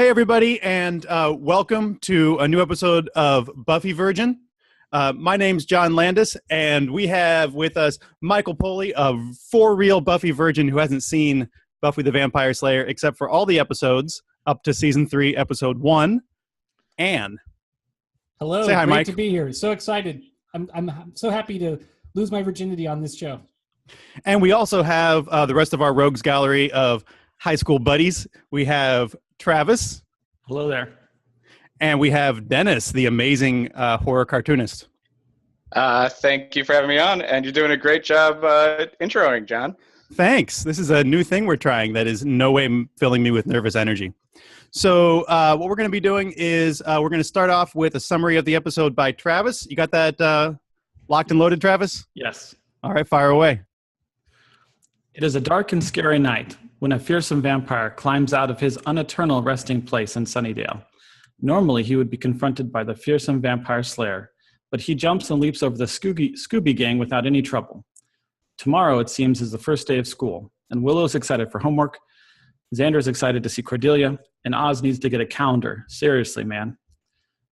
Hey, everybody, and welcome to a new episode of Buffy Virgin. My name's John Landis, and we have with us Michael Poley, a for-real Buffy Virgin who hasn't seen Buffy the Vampire Slayer except for all the episodes up to Season 3, Episode 1. Anne. Hello, say hi, great Mike. to be here. So excited. I'm so happy to lose my virginity on this show. And we also have the rest of our rogues gallery of high school buddies. We have Travis. Hello there. And we have Denis, the amazing horror cartoonist. Thank you for having me on, and you're doing a great job introing, John. Thanks. This is a new thing we're trying that is in no way filling me with nervous energy. So what we're going to be doing is we're going to start off with a summary of the episode by Travis. You got that locked and loaded, Travis? Yes. All right, fire away. It is a dark and scary night when a fearsome vampire climbs out of his uneternal resting place in Sunnydale. Normally, he would be confronted by the fearsome vampire slayer, but he jumps and leaps over the Scooby gang without any trouble. Tomorrow, it seems, is the first day of school, and Willow's excited for homework, Xander's excited to see Cordelia, and Oz needs to get a calendar. Seriously, man.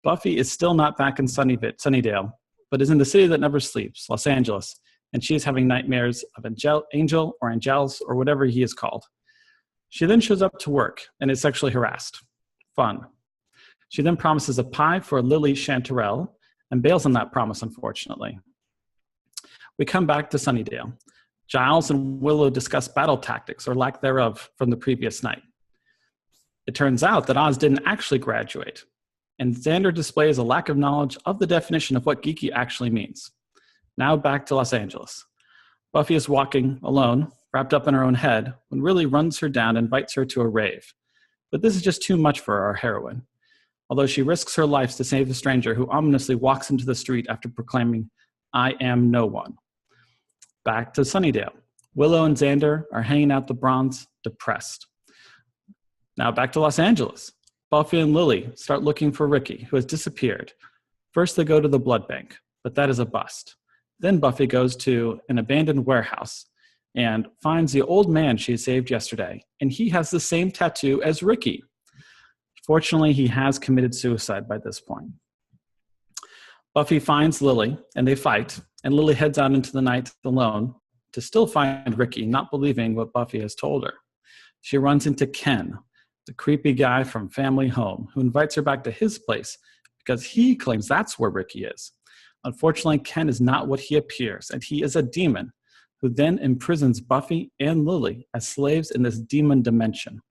Buffy is still not back in Sunnydale, but is in the city that never sleeps, Los Angeles, and she is having nightmares of Angel or Angels or whatever he is called. She then shows up to work and is sexually harassed. Fun. She then promises a pie for Lily Chanterelle and bails on that promise, unfortunately. We come back to Sunnydale. Giles and Willow discuss battle tactics or lack thereof from the previous night. It turns out that Oz didn't actually graduate, and Xander displays a lack of knowledge of the definition of what geeky actually means. Now back to Los Angeles. Buffy is walking alone, wrapped up in her own head, when Lily runs her down and invites her to a rave. But this is just too much for our heroine, although she risks her life to save a stranger who ominously walks into the street after proclaiming, "I am no one." Back to Sunnydale. Willow and Xander are hanging out the Bronze, depressed. Now back to Los Angeles. Buffy and Lily start looking for Ricky, who has disappeared. First they go to the blood bank, but that is a bust. Then Buffy goes to an abandoned warehouse and finds the old man she saved yesterday, and he has the same tattoo as Ricky. Fortunately, he has committed suicide by this point. Buffy finds Lily, and they fight, and Lily heads out into the night alone to still find Ricky, not believing what Buffy has told her. She runs into Ken, the creepy guy from Family Home, who invites her back to his place because he claims that's where Ricky is. Unfortunately, Ken is not what he appears, and he is a demon who then imprisons Buffy and Lily as slaves in this demon dimension.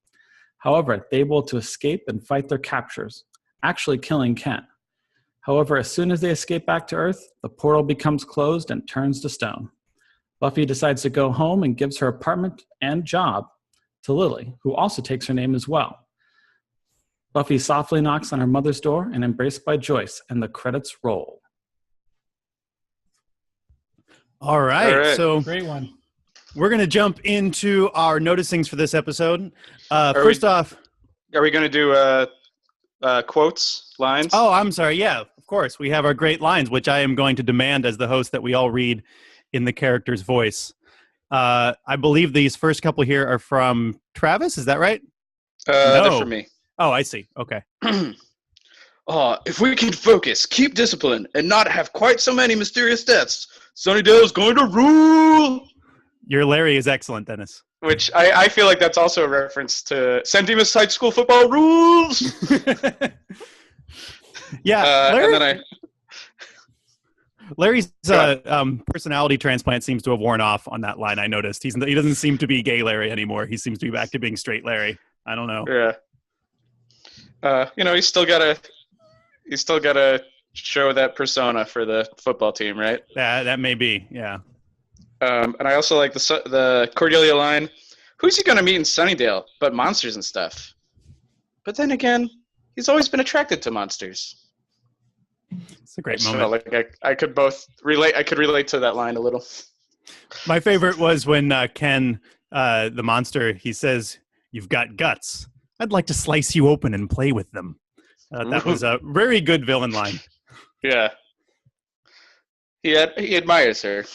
However, they're able to escape and fight their captors, actually killing Ken. However, as soon as they escape back to Earth, the portal becomes closed and turns to stone. Buffy decides to go home and gives her apartment and job to Lily, who also takes her name as well. Buffy softly knocks on her mother's door and embraced by Joyce, and the credits roll. All right. So Great one. we're going to jump into our noticings for this episode. Are we going to do quotes, lines? Oh, I'm sorry. Yeah, of course. We have our great lines, which I am going to demand as the host that we all read in the character's voice. I believe these first couple here are from Travis. Is that right? They're for me. Oh, I see. Okay. If we can focus, keep discipline, and not have quite so many mysterious deaths, Sunnydale is going to rule! Your Larry is excellent, Denis. Which I feel like that's also a reference to San Dimas High School football rules! Yeah, Larry, and then Larry's personality transplant seems to have worn off on that line, I noticed. He doesn't seem to be gay Larry anymore. He seems to be back to being straight Larry. I don't know. Yeah. He's still gotta show that persona for the football team, right? That may be, yeah. And I also like the Cordelia line, "Who's he gonna meet in Sunnydale but monsters and stuff?" But then again, he's always been attracted to monsters. It's a great moment. I could both relate. I could relate to that line a little. My favorite was when Ken, the monster, he says, "You've got guts. I'd like to slice you open and play with them." That was a very good villain line. Yeah. He admires her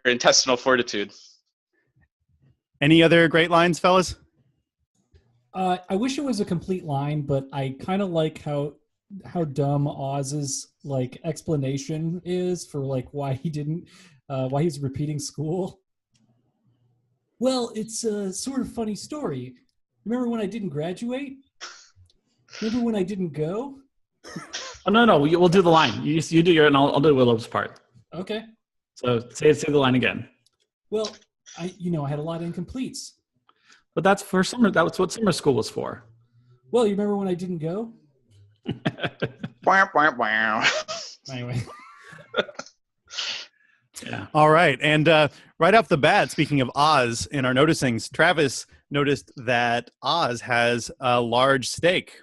intestinal fortitude. Any other great lines, fellas? I wish it was a complete line, but I kind of like how dumb Oz's like explanation is for like why why he's repeating school. Well, it's a sort of funny story. Remember when I didn't graduate? Remember when I didn't go? Oh, no, we'll do the line. You do your, and I'll do Willow's part. Okay. So say the line again. Well, I had a lot of incompletes. But that's for summer. That's what summer school was for. Well, you remember when I didn't go? Anyway. Yeah. All right. And right off the bat, speaking of Oz, in our noticings, Travis noticed that Oz has a large steak.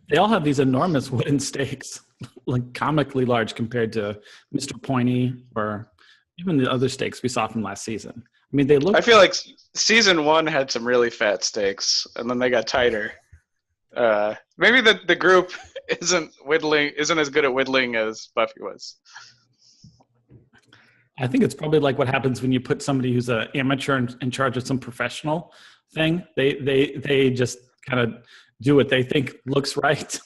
They all have these enormous wooden stakes, like comically large compared to Mr. Pointy or even the other stakes we saw from last season. I mean, they look. I feel like season 1 had some really fat stakes, and then they got tighter. Maybe the group isn't as good at whittling as Buffy was. I think it's probably like what happens when you put somebody who's an amateur in charge of some professional thing. They just kind of do what they think looks right.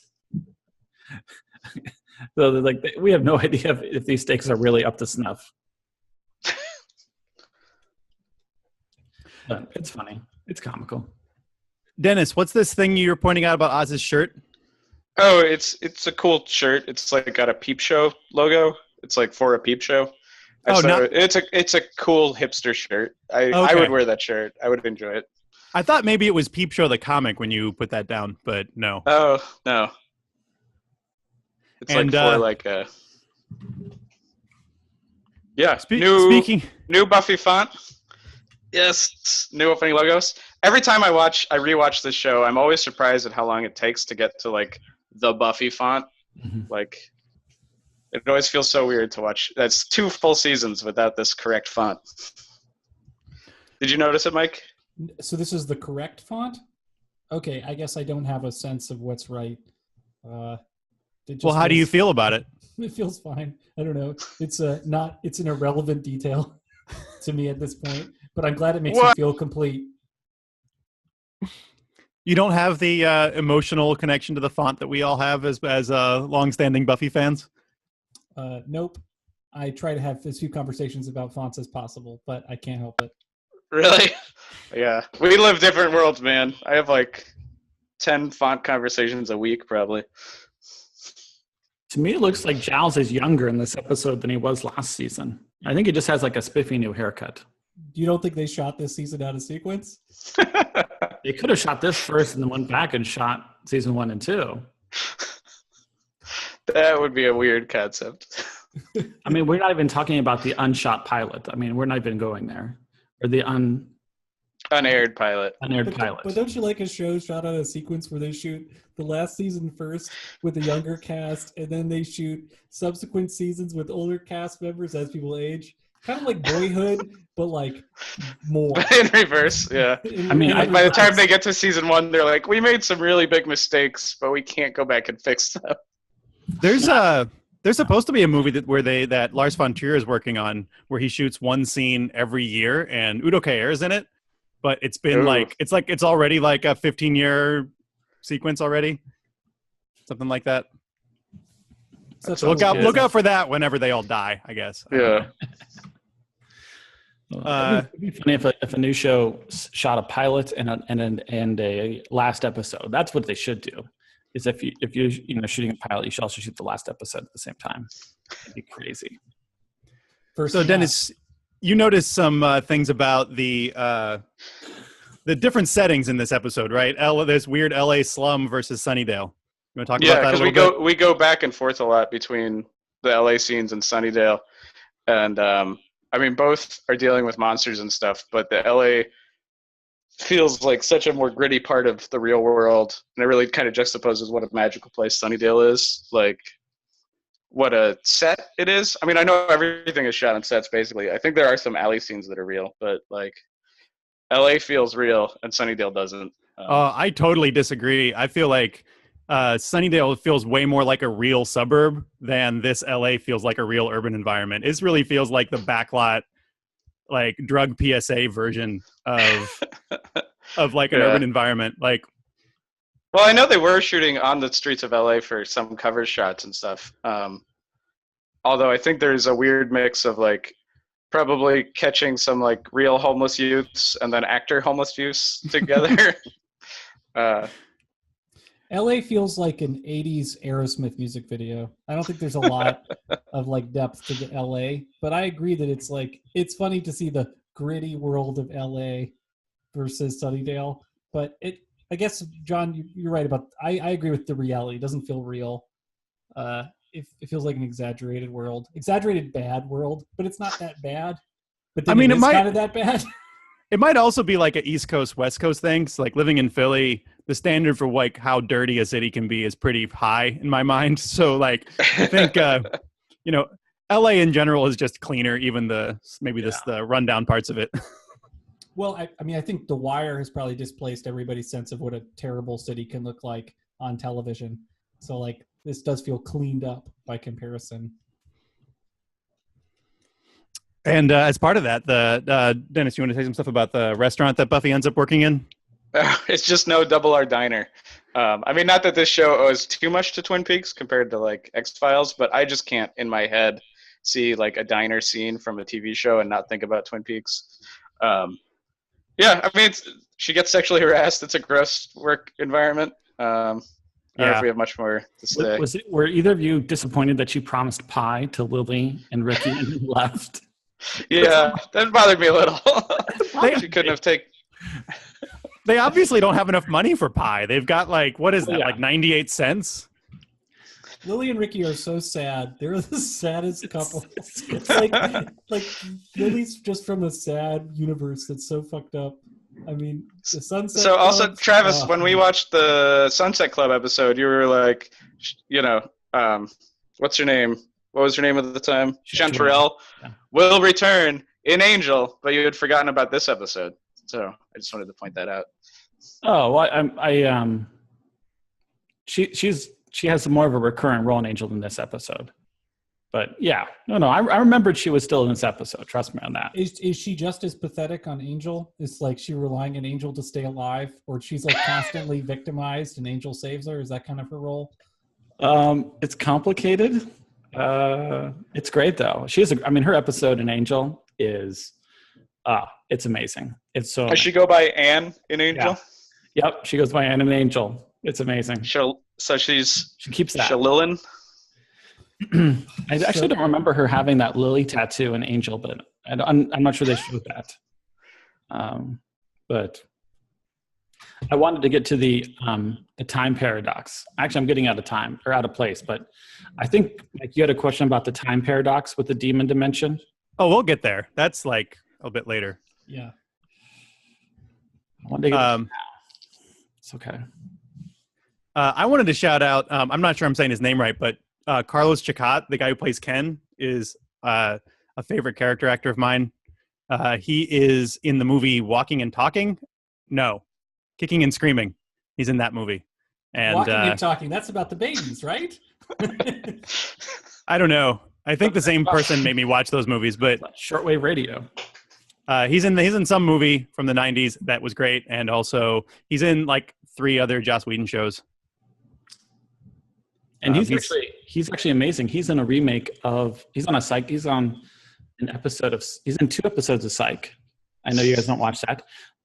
So they're like, we have no idea if these stakes are really up to snuff. But it's funny. It's comical. Dennis, what's this thing you're pointing out about Oz's shirt? Oh, it's a cool shirt. It's like got a Peep Show logo. It's like for a Peep Show. It's a cool hipster shirt. I would wear that shirt. I would enjoy it. I thought maybe it was Peep Show the comic when you put that down, but no. Oh, no. It's and, for like a... Yeah, speaking... New Buffy font. Yes, new opening logos. Every time I rewatch this show, I'm always surprised at how long it takes to get to like the Buffy font. Mm-hmm. Like, it always feels so weird to watch. That's 2 full seasons without this correct font. Did you notice it, Mike? So this is the correct font? Okay, I guess I don't have a sense of what's right. Well, how do you feel about it? It feels fine. I don't know. It's an irrelevant detail to me at this point, but I'm glad it makes me feel complete. You don't have the emotional connection to the font that we all have as longstanding Buffy fans? Nope. I try to have as few conversations about fonts as possible, but I can't help it. Really? Yeah. We live different worlds, man. I have like 10 font conversations a week, probably. To me, it looks like Giles is younger in this episode than he was last season. I think he just has like a spiffy new haircut. You don't think they shot this season out of sequence? They could have shot this first and then went back and shot season 1 and 2. That would be a weird concept. I mean, we're not even talking about the unshot pilot. I mean, we're not even going there. Or the unaired pilot. But don't you like a show shot out of sequence where they shoot the last season first with a younger cast, and then they shoot subsequent seasons with older cast members as people age? Kind of like Boyhood, but like more. In reverse, yeah. By the time they get to season 1, they're like, we made some really big mistakes, but we can't go back and fix them. There's supposed to be a movie that Lars von Trier is working on where he shoots one scene every year, and Udo Kier is in it. But it's been it's already like a 15-year sequence already, something like that. So look out for that whenever they all die, I guess. Yeah. It'd be funny if a new show shot a pilot and a last episode. That's what they should do. Is if you're shooting a pilot, you should also shoot the last episode at the same time. It'd be crazy. So Dennis, you noticed some things about the different settings in this episode, right? This weird LA slum versus Sunnydale. You want to talk about that a little bit? Yeah, because we go back and forth a lot between the LA scenes and Sunnydale, and I mean both are dealing with monsters and stuff, but the LA feels like such a more gritty part of the real world, and it really kind of juxtaposes what a magical place Sunnydale is, like what a set it is. I mean, I know everything is shot on sets basically. I think there are some alley scenes that are real, but like LA feels real and Sunnydale doesn't. I totally disagree. I feel like Sunnydale feels way more like a real suburb than this LA feels like a real urban environment. It really feels like the backlot, like drug PSA version of of like an urban environment. Like, well, I know they were shooting on the streets of LA for some cover shots and stuff. Although I think there's a weird mix of like probably catching some like real homeless youths and then actor homeless youths together. LA feels like an 80s Aerosmith music video. I don't think there's a lot of like depth to the LA, but I agree that it's like, it's funny to see the gritty world of LA versus Sunnydale. But I guess, John, you're right about, I agree with the reality. It doesn't feel real. It feels like an exaggerated world, exaggerated bad world, but it's not that bad. But then it might kind of that bad. It might also be like an East Coast, West Coast thing. So like living in Philly, the standard for like how dirty a city can be is pretty high in my mind. So like, I think, LA in general is just cleaner, even the rundown parts of it. Well, I think The Wire has probably displaced everybody's sense of what a terrible city can look like on television. So like, this does feel cleaned up by comparison. And as part of that, Denis, you want to say some stuff about the restaurant that Buffy ends up working in? It's just no Double R Diner. I mean, not that this show owes too much to Twin Peaks compared to like X-Files, but I just can't in my head see like a diner scene from a TV show and not think about Twin Peaks. Yeah, I mean, she gets sexually harassed. It's a gross work environment. I don't know if we have much more to say. Were either of you disappointed that you promised pie to Lily and Ricky and left? Yeah, that bothered me a little. She couldn't have taken. They obviously don't have enough money for pie. They've got like, what is that, like 98 cents? Lily and Ricky are so sad. They're the saddest couple. It's like Lily's just from a sad universe that's so fucked up. I mean, the Sunset So Club, also, Travis, when we watched the Sunset Club episode, you were like, what's her name? What was her name at the time? Chanterelle will return in Angel, but you had forgotten about this episode. So I just wanted to point that out. Oh, well, she has more of a recurrent role in Angel than this episode. But yeah, no, I remembered she was still in this episode. Trust me on that. Is she just as pathetic on Angel? Is like she relying on Angel to stay alive, or she's like constantly victimized and Angel saves her? Is that kind of her role? It's complicated. It's great though. Her episode in Angel is, it's amazing. It's so. Does she go by Anne in Angel? Yeah. Yep, she goes by Anne in Angel. It's amazing. So she keeps that. Shalilin. I actually don't remember her having that Lily tattoo in Angel, but I'm not sure they showed that. But I wanted to get to the time paradox. Actually, I'm getting out of place. But I think like you had a question about the time paradox with the demon dimension. Oh, we'll get there. That's like a bit later. Yeah. I wanted to get now. It's okay. I wanted to shout out. I'm not sure I'm saying his name right, but Carlos Chacot, the guy who plays Ken, is a favorite character actor of mine. He is in the movie Walking and Talking. No, Kicking and Screaming. He's in that movie. And Walking and Talking. That's about the babies, right? I don't know. I think the same person made me watch those movies, but shortwave radio. He's in some movie from the 90s that was great, and also he's in like 3 other Joss Whedon shows. And he's actually amazing. He's in a remake of. He's on in 2 episodes of Psych. I know you guys don't watch that,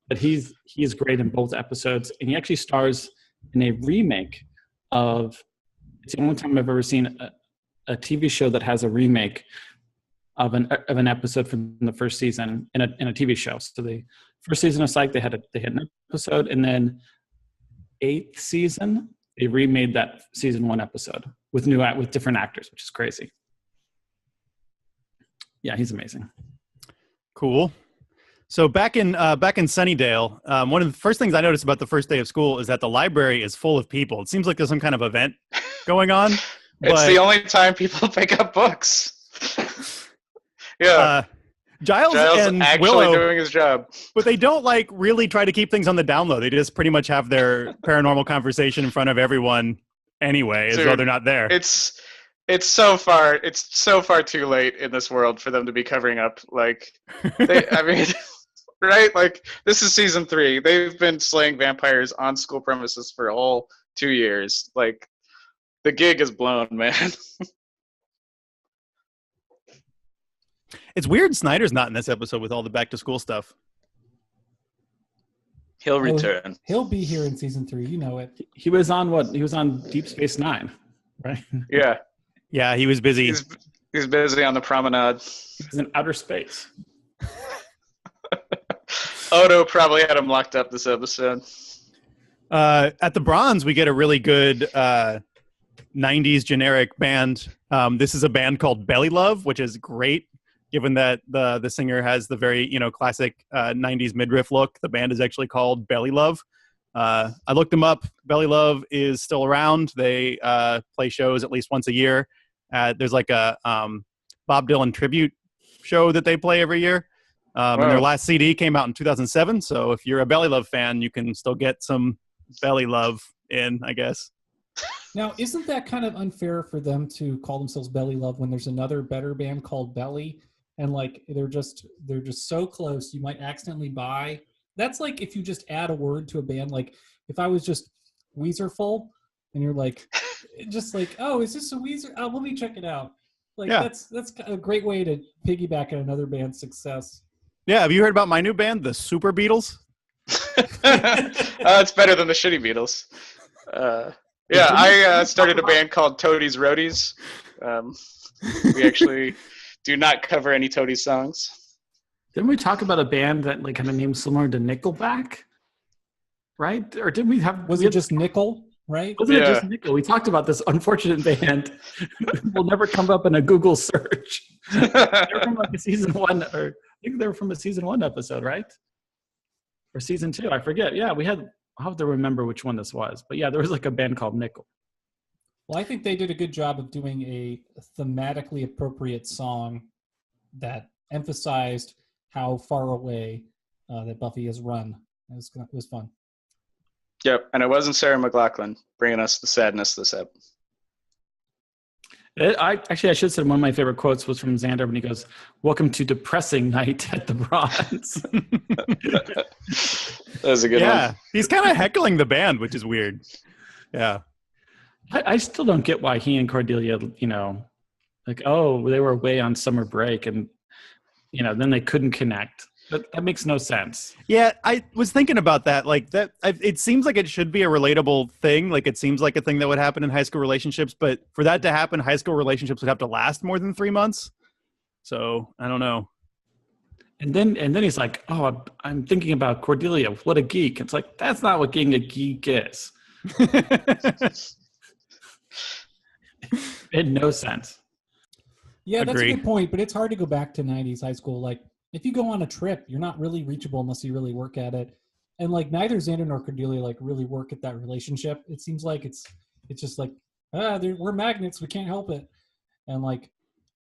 but he's great in both episodes, and he actually stars in a remake of. It's the only time I've ever seen a TV show that has a remake of an episode from the first season in a TV show. So the first season of Psych, they had an episode, and then 8th season they remade that season 1 episode with different actors, which is crazy. Yeah, he's amazing. Cool. So back in Sunnydale, one of the first things I noticed about the first day of school is that the library is full of people. It seems like there's some kind of event going on. It's the only time people pick up books. Yeah. Giles and actually Willow doing his job, but they don't like really try to keep things on the down low. They just pretty much have their paranormal conversation in front of everyone anyway, as though they're not there. It's so far too late in this world for them to be covering up. Like, right? Like, this is season 3. They've been slaying vampires on school premises for a whole 2 years. Like, the gig is blown, man. It's weird Snyder's not in this episode with all the back to school stuff. He'll return. He'll be here in season 3. You know it. He was on what? He was on Deep Space Nine, right? Yeah. Yeah, he was busy. He's busy on the promenade. He was in outer space. Odo probably had him locked up this episode. At the Bronze, we get a really good 90s generic band. This is a band called Belly Love, which is great, given that the singer has the very classic 90s midriff look. The band is actually called Belly Love. I looked them up. Belly Love is still around. They play shows at least once a year. There's like a Bob Dylan tribute show that they play every year. And their last CD came out in 2007. So if you're a Belly Love fan, you can still get some Belly Love in, I guess. Now, isn't that kind of unfair for them to call themselves Belly Love when there's another better band called Belly, and like they're just so close you might accidentally buy? That's like if you just add a word to a band. Like if I was just Weezerful, and you're like, just like, oh, is this a Weezer? Oh, let me check it out. Like that's a great way to piggyback on another band's success. Yeah, have you heard about my new band, the Super Beatles? It's better than the shitty Beatles. I started a band called Toadies Roadies. We actually do not cover any Toadies songs. Didn't we talk about a band that like had a name similar to Nickelback? Right? Or did we have? Was it just Nickel? Right? Wasn't it just Nickel? We talked about this unfortunate band. Will never come up in a Google search. They're from like a season 1, or I think they were from a season 1 episode, right? Or season 2, I forget. Yeah, I'll have to remember which one this was. But yeah, there was like a band called Nickel. Well, I think they did a good job of doing a thematically appropriate song that emphasized how far away that Buffy has run. It was fun. Yep, and it wasn't Sarah McLachlan bringing us the sadness this ep. I should say one of my favorite quotes was from Xander when he goes, "Welcome to depressing night at the Bronze." That was a good one. Yeah, he's kind of heckling the band, which is weird. Yeah. I still don't get why he and Cordelia, like, oh, they were away on summer break and, then they couldn't connect. That makes no sense. Yeah, I was thinking about that. Like that, it seems like it should be a relatable thing. Like it seems like a thing that would happen in high school relationships. But for that to happen, high school relationships would have to last more than 3 months. So I don't know. And then he's like, "Oh, I'm thinking about Cordelia. What a geek!" It's like that's not what being a geek is. It made no sense. Yeah, that's Agree. a good point. But it's hard to go back to 90s high school. Like, if you go on a trip, you're not really reachable unless you really work at it. And like neither Xander nor Cordelia like really work at that relationship. It seems like it's just like, we're magnets, we can't help it. And like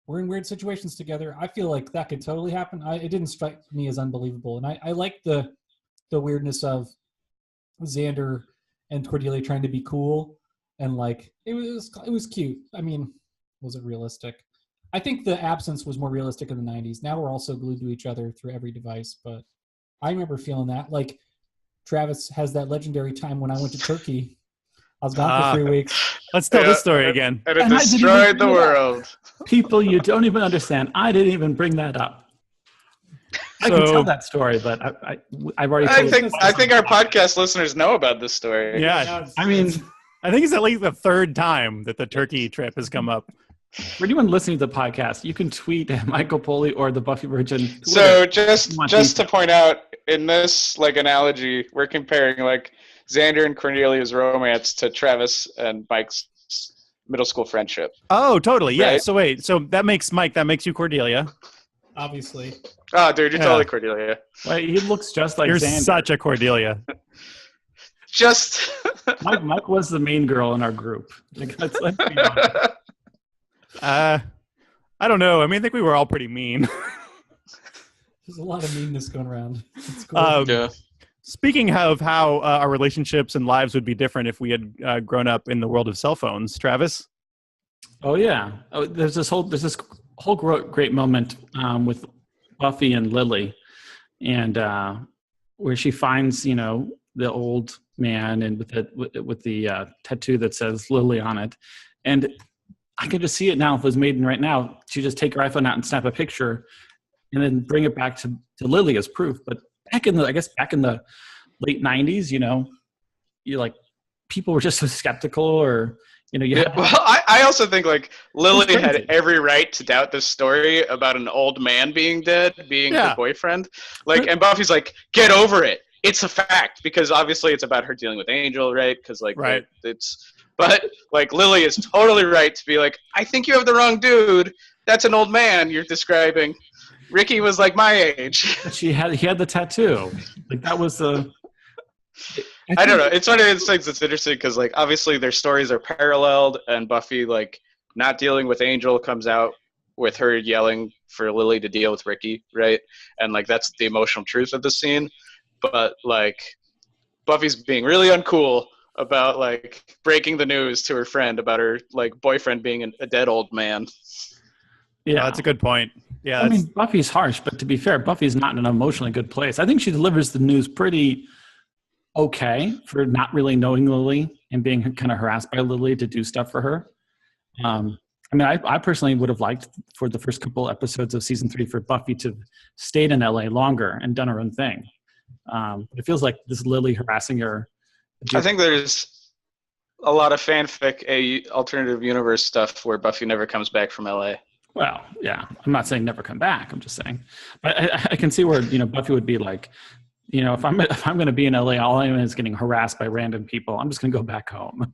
we're in weird situations together. I feel like that could totally happen. It didn't strike me as unbelievable. And I like the weirdness of Xander and Cordelia trying to be cool, and like it was cute. I mean, was it realistic? I think the absence was more realistic in the 90s. Now we're also glued to each other through every device, but I remember feeling that. Like Travis has that legendary time when I went to Turkey. I was gone for 3 weeks. Let's tell this story again. And it destroyed the world. People, you don't even understand. I didn't even bring that up. I can tell that story, but I've already told it. I think our podcast listeners know about this story. Yeah. I mean, I think it's at least the 3rd time that the Turkey trip has come up. for anyone listening to the podcast, you can tweet at Michael Poley or the Buffy Virgin Twitter. So just to point out, in this like analogy, we're comparing like Xander and Cornelia's romance to Travis and Mike's middle school friendship. Oh, totally. Yeah. Right? So wait. So that makes Mike. That makes you Cordelia. Obviously. Oh, dude, you're totally Cordelia. Well, he looks just like You're Xander. such a Cordelia. Just Mike was the mean girl in our group. Like, let's be honest. I don't know. I mean, I think we were all pretty mean. There's a lot of meanness going around. It's cool. yeah. Speaking of how our relationships and lives would be different if we had grown up in the world of cell phones, Travis. Oh yeah. Oh, there's this whole great moment with Buffy and Lily and where she finds, the old man and with the tattoo that says Lily on it. And I could just see it now if it was Maiden right now. She'd just take her iPhone out and snap a picture and then bring it back to Lily as proof. But back in the late 90s, you like people were just so skeptical, or I also think like Lily had every right to doubt this story about an old man being dead, being her boyfriend. And Buffy's like, get over it. It's a fact, because obviously it's about her dealing with Angel, right? Because but like Lily is totally right to be like, I think you have the wrong dude. That's an old man you're describing. Ricky was like my age. He had the tattoo. Like that was the. I don't know. It's one of those things that's interesting because, like, obviously their stories are paralleled, and Buffy, like, not dealing with Angel comes out with her yelling for Lily to deal with Ricky, right? And, like, that's the emotional truth of the scene. But, like, Buffy's being really uncool about, like, breaking the news to her friend about her, like, boyfriend being a dead old man. Yeah, that's a good point. Yeah, I mean, Buffy's harsh, but to be fair, Buffy's not in an emotionally good place. I think she delivers the news pretty okay for not really knowing Lily and being kind of harassed by Lily to do stuff for her. I personally would have liked for the first couple episodes of season 3 for Buffy to stayed in LA longer and done her own thing. It feels like this Lily harassing her. I think there's a lot of fanfic, alternative universe stuff where Buffy never comes back from LA. Well, yeah, I'm not saying never come back. I'm just saying, but I can see where Buffy would be like, if I'm going to be in LA, all I'm is getting harassed by random people. I'm just going to go back home.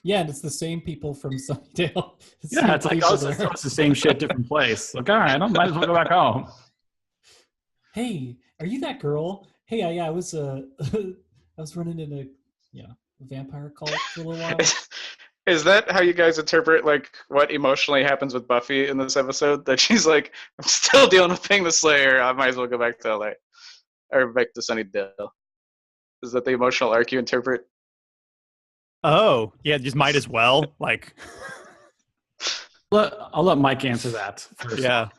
Yeah, and it's the same people from Sunnydale. It's like it's the same shit, different place. Like, all right, I might as well go back home. Hey, are you that girl? Hey, I was I was running in a vampire cult for a little while. Is that how you guys interpret like what emotionally happens with Buffy in this episode? That she's like, I'm still dealing with being the Slayer. I might as well go back to LA or back to Sunnydale. Is that the emotional arc you interpret? Oh, yeah, just might as well. Like, I'll let Mike answer that first. Yeah.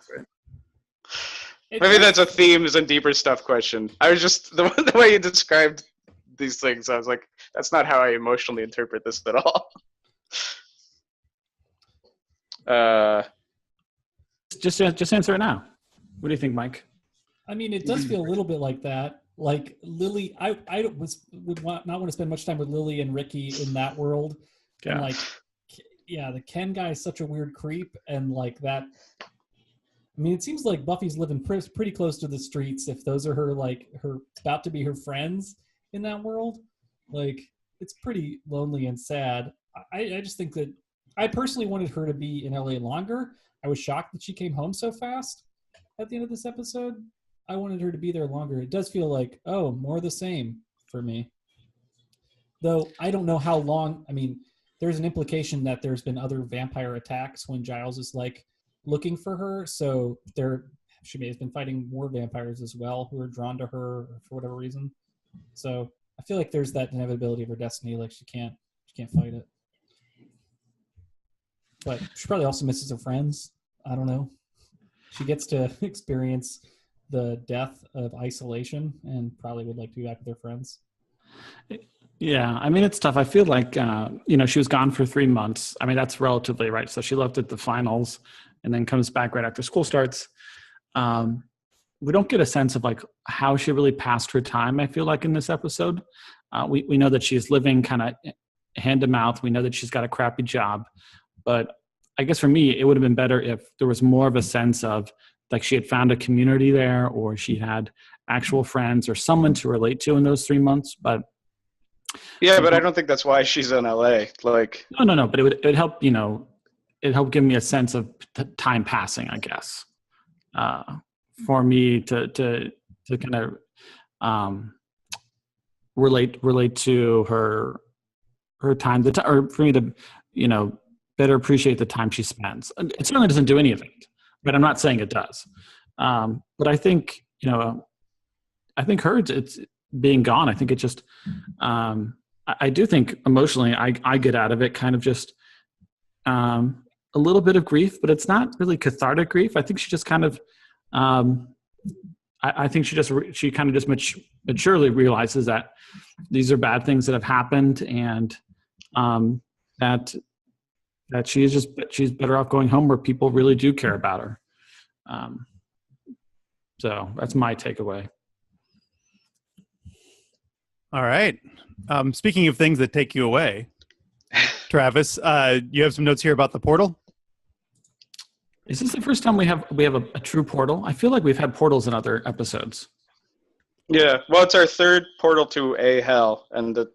Maybe that's a themes and deeper stuff question. I was just the way you described these things. I was like, that's not how I emotionally interpret this at all. Just answer it now. What do you think, Mike? I mean, it does feel a little bit like that. Like Lily, I would not want to spend much time with Lily and Ricky in that world. Yeah. And like, the Ken guy is such a weird creep, and like that. I mean, it seems like Buffy's living pretty close to the streets. If those are her about to be her friends in that world, like it's pretty lonely and sad. I just think that I personally wanted her to be in LA longer. I was shocked that she came home so fast at the end of this episode. I wanted her to be there longer. It does feel like, more of the same for me. Though I don't know how long. I mean, there's an implication that there's been other vampire attacks when Giles is like looking for her. So she may have been fighting more vampires as well who are drawn to her for whatever reason. So I feel like there's that inevitability of her destiny. Like she can't fight it. But she probably also misses her friends. I don't know. She gets to experience the death of isolation and probably would like to be back with her friends. Yeah, I mean, it's tough. I feel like, she was gone for 3 months. I mean, that's relatively right. So she left at the finals and then comes back right after school starts. We don't get a sense of like how she really passed her time, I feel like, in this episode. We know that she's living kind of hand to mouth. We know that she's got a crappy job. But I guess for me, it would have been better if there was more of a sense of like she had found a community there, or she had actual friends or someone to relate to in those 3 months. But yeah, but I don't think that's why she's in LA. Like, no. But it would help. It helped give me a sense of time passing, I guess, for me to kind of relate to her time, or for me to better appreciate the time she spends. It certainly doesn't do any of it, but I'm not saying it does. But I think it's being gone. I think it just, I do think emotionally I get out of it kind of just a little bit of grief, but it's not really cathartic grief. I think she just kind of I think she kind of just maturely realizes that these are bad things that have happened, and that she's better off going home where people really do care about her. So that's my takeaway. All right. Speaking of things that take you away, Travis, you have some notes here about the portal. Is this the first time we have a true portal? I feel like we've had portals in other episodes. Yeah, well, it's our third portal to a hell, and the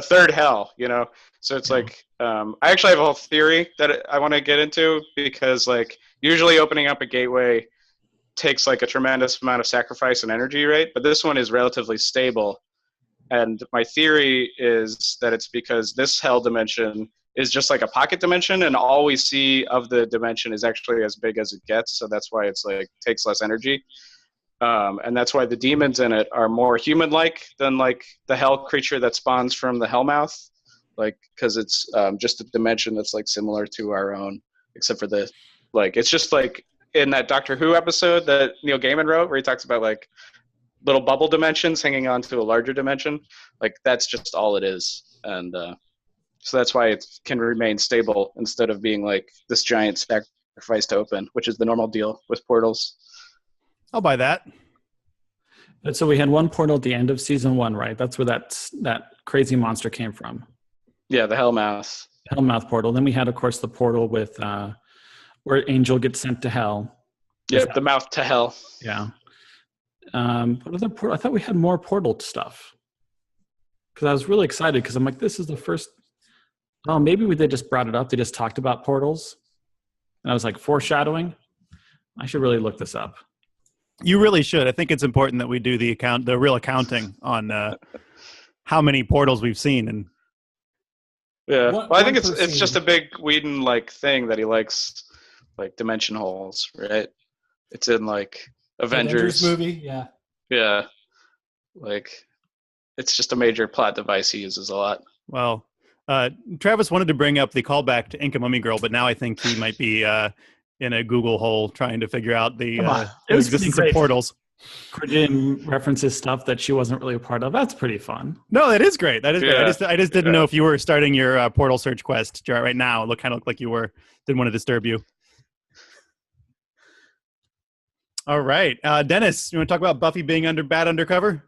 third hell, you know. So it's like I actually have a whole theory that I want to get into, because like usually opening up a gateway takes like a tremendous amount of sacrifice and energy, right? But this one is relatively stable, and my theory is that it's because this hell dimension is just like a pocket dimension, and all we see of the dimension is actually as big as it gets. So that's why it's like takes less energy. And that's why the demons in it are more human-like than like the hell creature that spawns from the Hellmouth, like because it's just a dimension that's like similar to our own, except for the like it's just like in that Doctor Who episode that Neil Gaiman wrote, where he talks about like little bubble dimensions hanging on to a larger dimension. Like that's just all it is, and so that's why it can remain stable instead of being like this giant sacrifice to open, which is the normal deal with portals. I'll buy that. But so we had one portal at the end of season 1, right? That's where that crazy monster came from. Yeah, the Hellmouth. Hellmouth portal. Then we had, of course, the portal with where Angel gets sent to hell. Yeah, the mouth to hell. Yeah. What other portal? I thought we had more portal stuff. Because I was really excited, because I'm like, this is the first. Oh, maybe they just brought it up. They just talked about portals. And I was like, foreshadowing. I should really look this up. You really should. I think it's important that we do the real accounting on how many portals we've seen. And yeah, well, I think it's just a big Whedon like thing that he likes, like dimension holes, right? It's in like Avengers movie, yeah. Yeah, like it's just a major plot device he uses a lot. Well, Travis wanted to bring up the callback to Inca Mummy Girl, but now I think he might be in a Google hole trying to figure out the existence of portals. Cordelia references stuff that she wasn't really a part of. That's pretty fun. No, that is great. That is great. I just didn't know if you were starting your portal search quest right now. It kind of looked like you were. Didn't want to disturb you. All right. Denis, you want to talk about Buffy being bad undercover?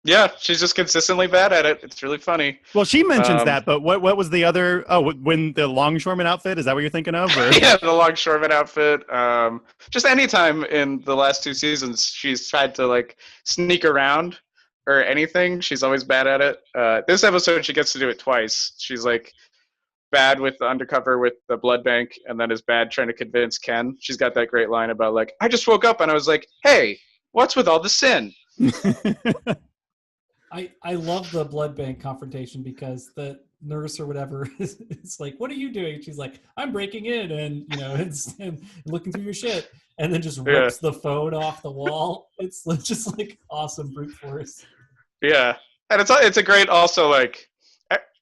Yeah, she's just consistently bad at it. It's really funny. Well, she mentions that, but what was the other? Oh, when the longshoreman outfit? Is that what you're thinking of? Or? Yeah, the longshoreman outfit. Just any time in the last 2 seasons, she's tried to like sneak around or anything. She's always bad at it. This episode, she gets to do it twice. She's like bad with the undercover with the blood bank, and then is bad trying to convince Ken. She's got that great line about like, I just woke up and I was like, hey, what's with all the sin? I love the blood bank confrontation, because the nurse or whatever is like, what are you doing? She's like, I'm breaking in and and looking through your shit, and then just rips the phone off the wall. It's just like awesome brute force. Yeah, and it's a great also like,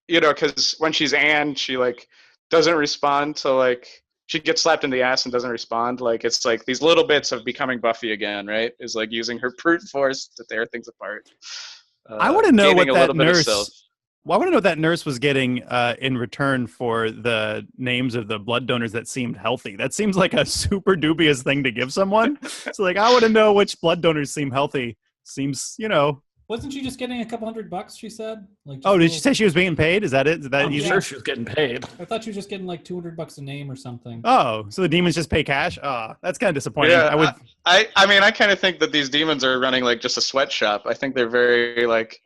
because when she's Anne, she like doesn't respond to like, she gets slapped in the ass and doesn't respond. Like it's like these little bits of becoming Buffy again, right? Is like using her brute force to tear things apart. I want to know what that nurse. Well, I want to know what that nurse was getting in return for the names of the blood donors that seemed healthy. That seems like a super dubious thing to give someone. So, like, I want to know which blood donors seem healthy. Seems, Wasn't she just getting a couple $100? She said. Like, did she say she was being paid? Is that it? Is that I'm sure she was getting paid. I thought she was just getting like $200 a name or something. Oh, so the demons just pay cash? Oh, that's kind of disappointing. Yeah, I mean, I kind of think that these demons are running like just a sweatshop. I think they're very like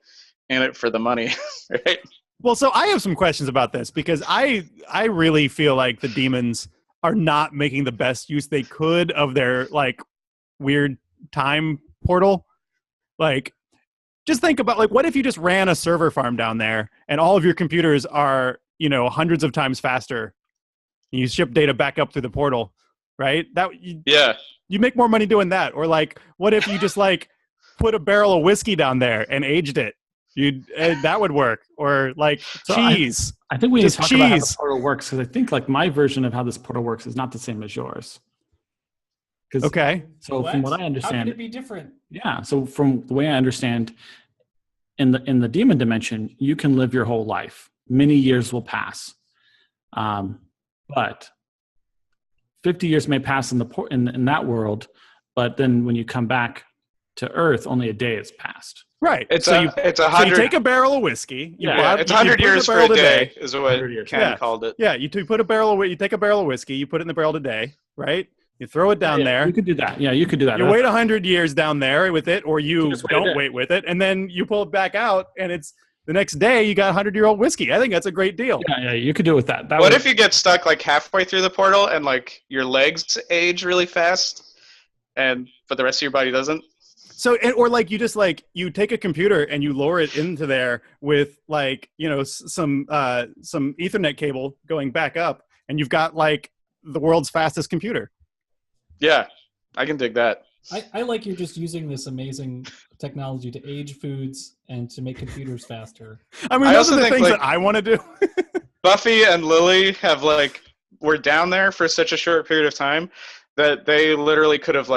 in it for the money, right? Well, so I have some questions about this, because I really feel like the demons are not making the best use they could of their like weird time portal. Like, just think about like, what if you just ran a server farm down there and all of your computers are, hundreds of times faster. You ship data back up through the portal, right? You make more money doing that. Or like, what if you just like put a barrel of whiskey down there and aged it? That would work. Or like cheese. I think we need to talk about how the portal works, because I think like my version of how this portal works is not the same as yours. Okay. So from what I How understand, could it be different? yeah. So from the way I understand, in the demon dimension, you can live your whole life. Many years will pass, but 50 years may pass in that world. But then when you come back to Earth, only a day has passed. Right. It's so a you hundred. take a barrel of whiskey. It's you 100 put it in years for barrel a day, today. is what 100 years. Ken called it. Yeah, you put a barrel of you take a barrel of whiskey, you put it in the barrel today, right? You throw it down there. You could do that. Yeah, you could do that. You wait 100 years down there with it, or you just wait don't a day. wait with it, and then you pull it back out, and it's the next day you got 100-year-old whiskey. I think that's a great deal. Yeah, you could do it with that. What if you get stuck like halfway through the portal and like your legs age really fast, but the rest of your body doesn't? So, or like you just like you take a computer and you lower it into there with like some Ethernet cable going back up, and you've got like the world's fastest computer. Yeah, I can dig that. I like you're just using this amazing technology to age foods and to make computers faster. I mean, I those also are the think, things like- that I want to do. Buffy and Lily were down there for such a short period of time that they literally could have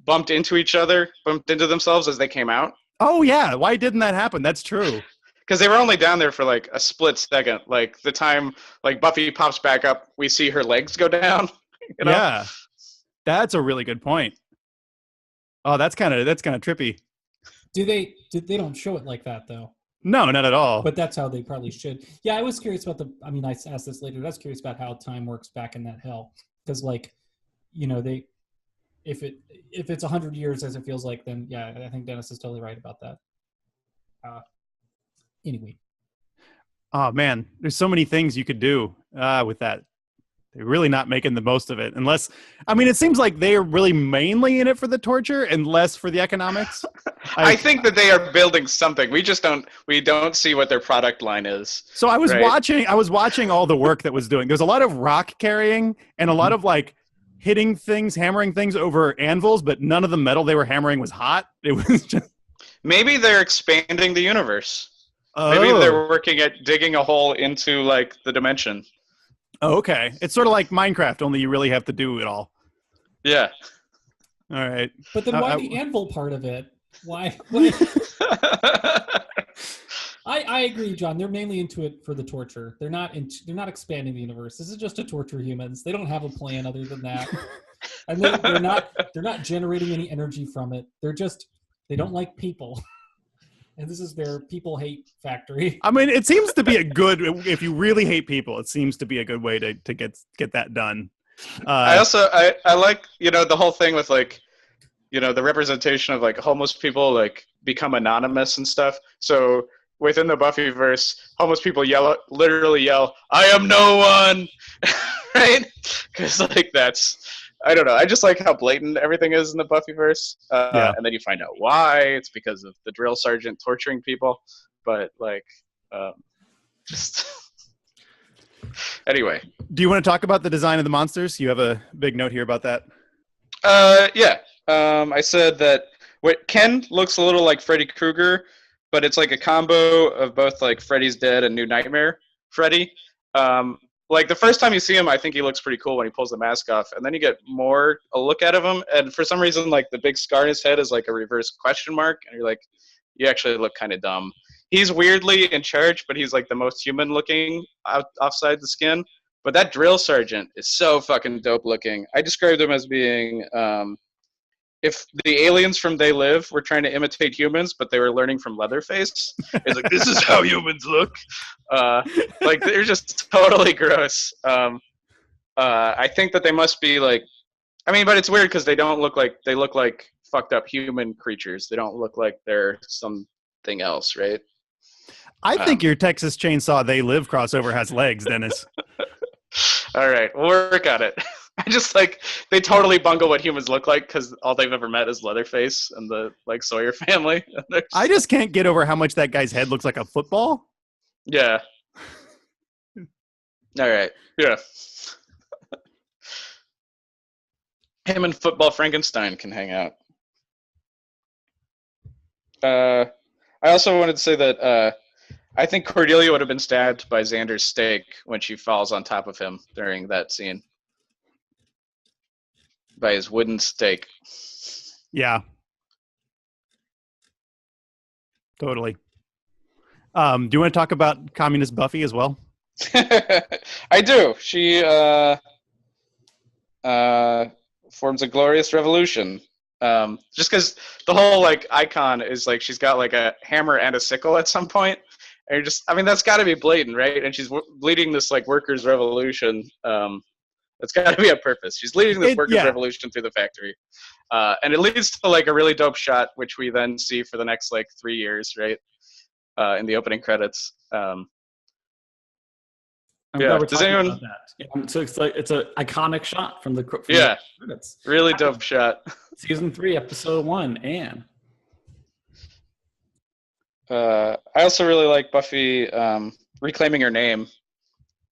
bumped into each other, bumped into themselves as they came out. Oh yeah, why didn't that happen? That's true. Because they were only down there for like a split second. Like the time like Buffy pops back up, we see her legs go down. Yeah, that's a really good point. Oh, that's kind of trippy. They don't show it like that though. No, not at all. But that's how they probably should. Yeah, I was curious about I asked this later. I was curious about how time works back in that hell. Because if it's 100 years as it feels like, then yeah, I think Dennis is totally right about that. Anyway. Oh man, there's so many things you could do with that. They're really not making the most of it. Unless, I mean, it seems like they're really mainly in it for the torture and less for the economics. I think that they are building something. We just don't see what their product line is. So I was watching all the work that was doing. There's a lot of rock carrying and a lot of like hitting things, hammering things over anvils, but none of the metal they were hammering was hot. It was just. Maybe they're expanding the universe. Oh. Maybe they're working at digging a hole into like the dimension. Oh, okay. It's sort of like Minecraft, only you really have to do it all. Yeah. All right. But then why the anvil part of it? Why? I agree, John. They're mainly into it for the torture. They're not expanding the universe. This is just to torture humans. They don't have a plan other than that. And they're not generating any energy from it. They don't like people. And this is their people hate factory. I mean, it seems to be a good, if you really hate people, it seems to be a good way to get that done. I like, the whole thing with like, the representation of like homeless people like become anonymous and stuff. So within the Buffyverse, homeless people literally yell, "I am no one," right? Because like I don't know. I just like how blatant everything is in the Buffyverse. And then you find out why. It's because of the drill sergeant torturing people. But like, just anyway. Do you want to talk about the design of the monsters? You have a big note here about that. Yeah. I said that Ken looks a little like Freddy Krueger, but it's like a combo of both like Freddy's Dead and New Nightmare Freddy. Like the first time you see him, I think he looks pretty cool when he pulls the mask off, and then you get a look at him, and for some reason, like the big scar in his head is like a reverse question mark, and you're like, you actually look kind of dumb. He's weirdly in charge, but he's like the most human looking offside the skin. But that drill sergeant is so fucking dope looking. I described him as being if the aliens from They Live were trying to imitate humans, but they were learning from Leatherface. It's like, this is how humans look. Like, they're just totally gross. I think that they must be like, but it's weird because they look like fucked up human creatures. They don't look like they're something else, right? I think your Texas Chainsaw They Live crossover has legs, Dennis. All right, we'll work on it. I just like they totally bungle what humans look like because all they've ever met is Leatherface and the like Sawyer family. I just can't get over how much that guy's head looks like a football. Yeah. All right. Yeah. Him and Football Frankenstein can hang out. I also wanted to say that I think Cordelia would have been stabbed by Xander's stake when she falls on top of him during that scene. by his wooden stake. Yeah. Totally. Do you want to talk about communist Buffy as well? I do. She forms a glorious revolution. Just because the whole like icon is like she's got like a hammer and a sickle at some point, and you're just, I mean, that's got to be blatant, right? And she's leading this like workers' revolution. That's got to be a purpose. She's leading this workers' revolution through the factory, and it leads to like a really dope shot, which we then see for the next like 3 years, right? In the opening credits. Yeah. Does anyone? About that. Yeah. So it's like it's an iconic shot from the credits. Really dope shot. Season 3, episode 1, Anne. I also really like Buffy reclaiming her name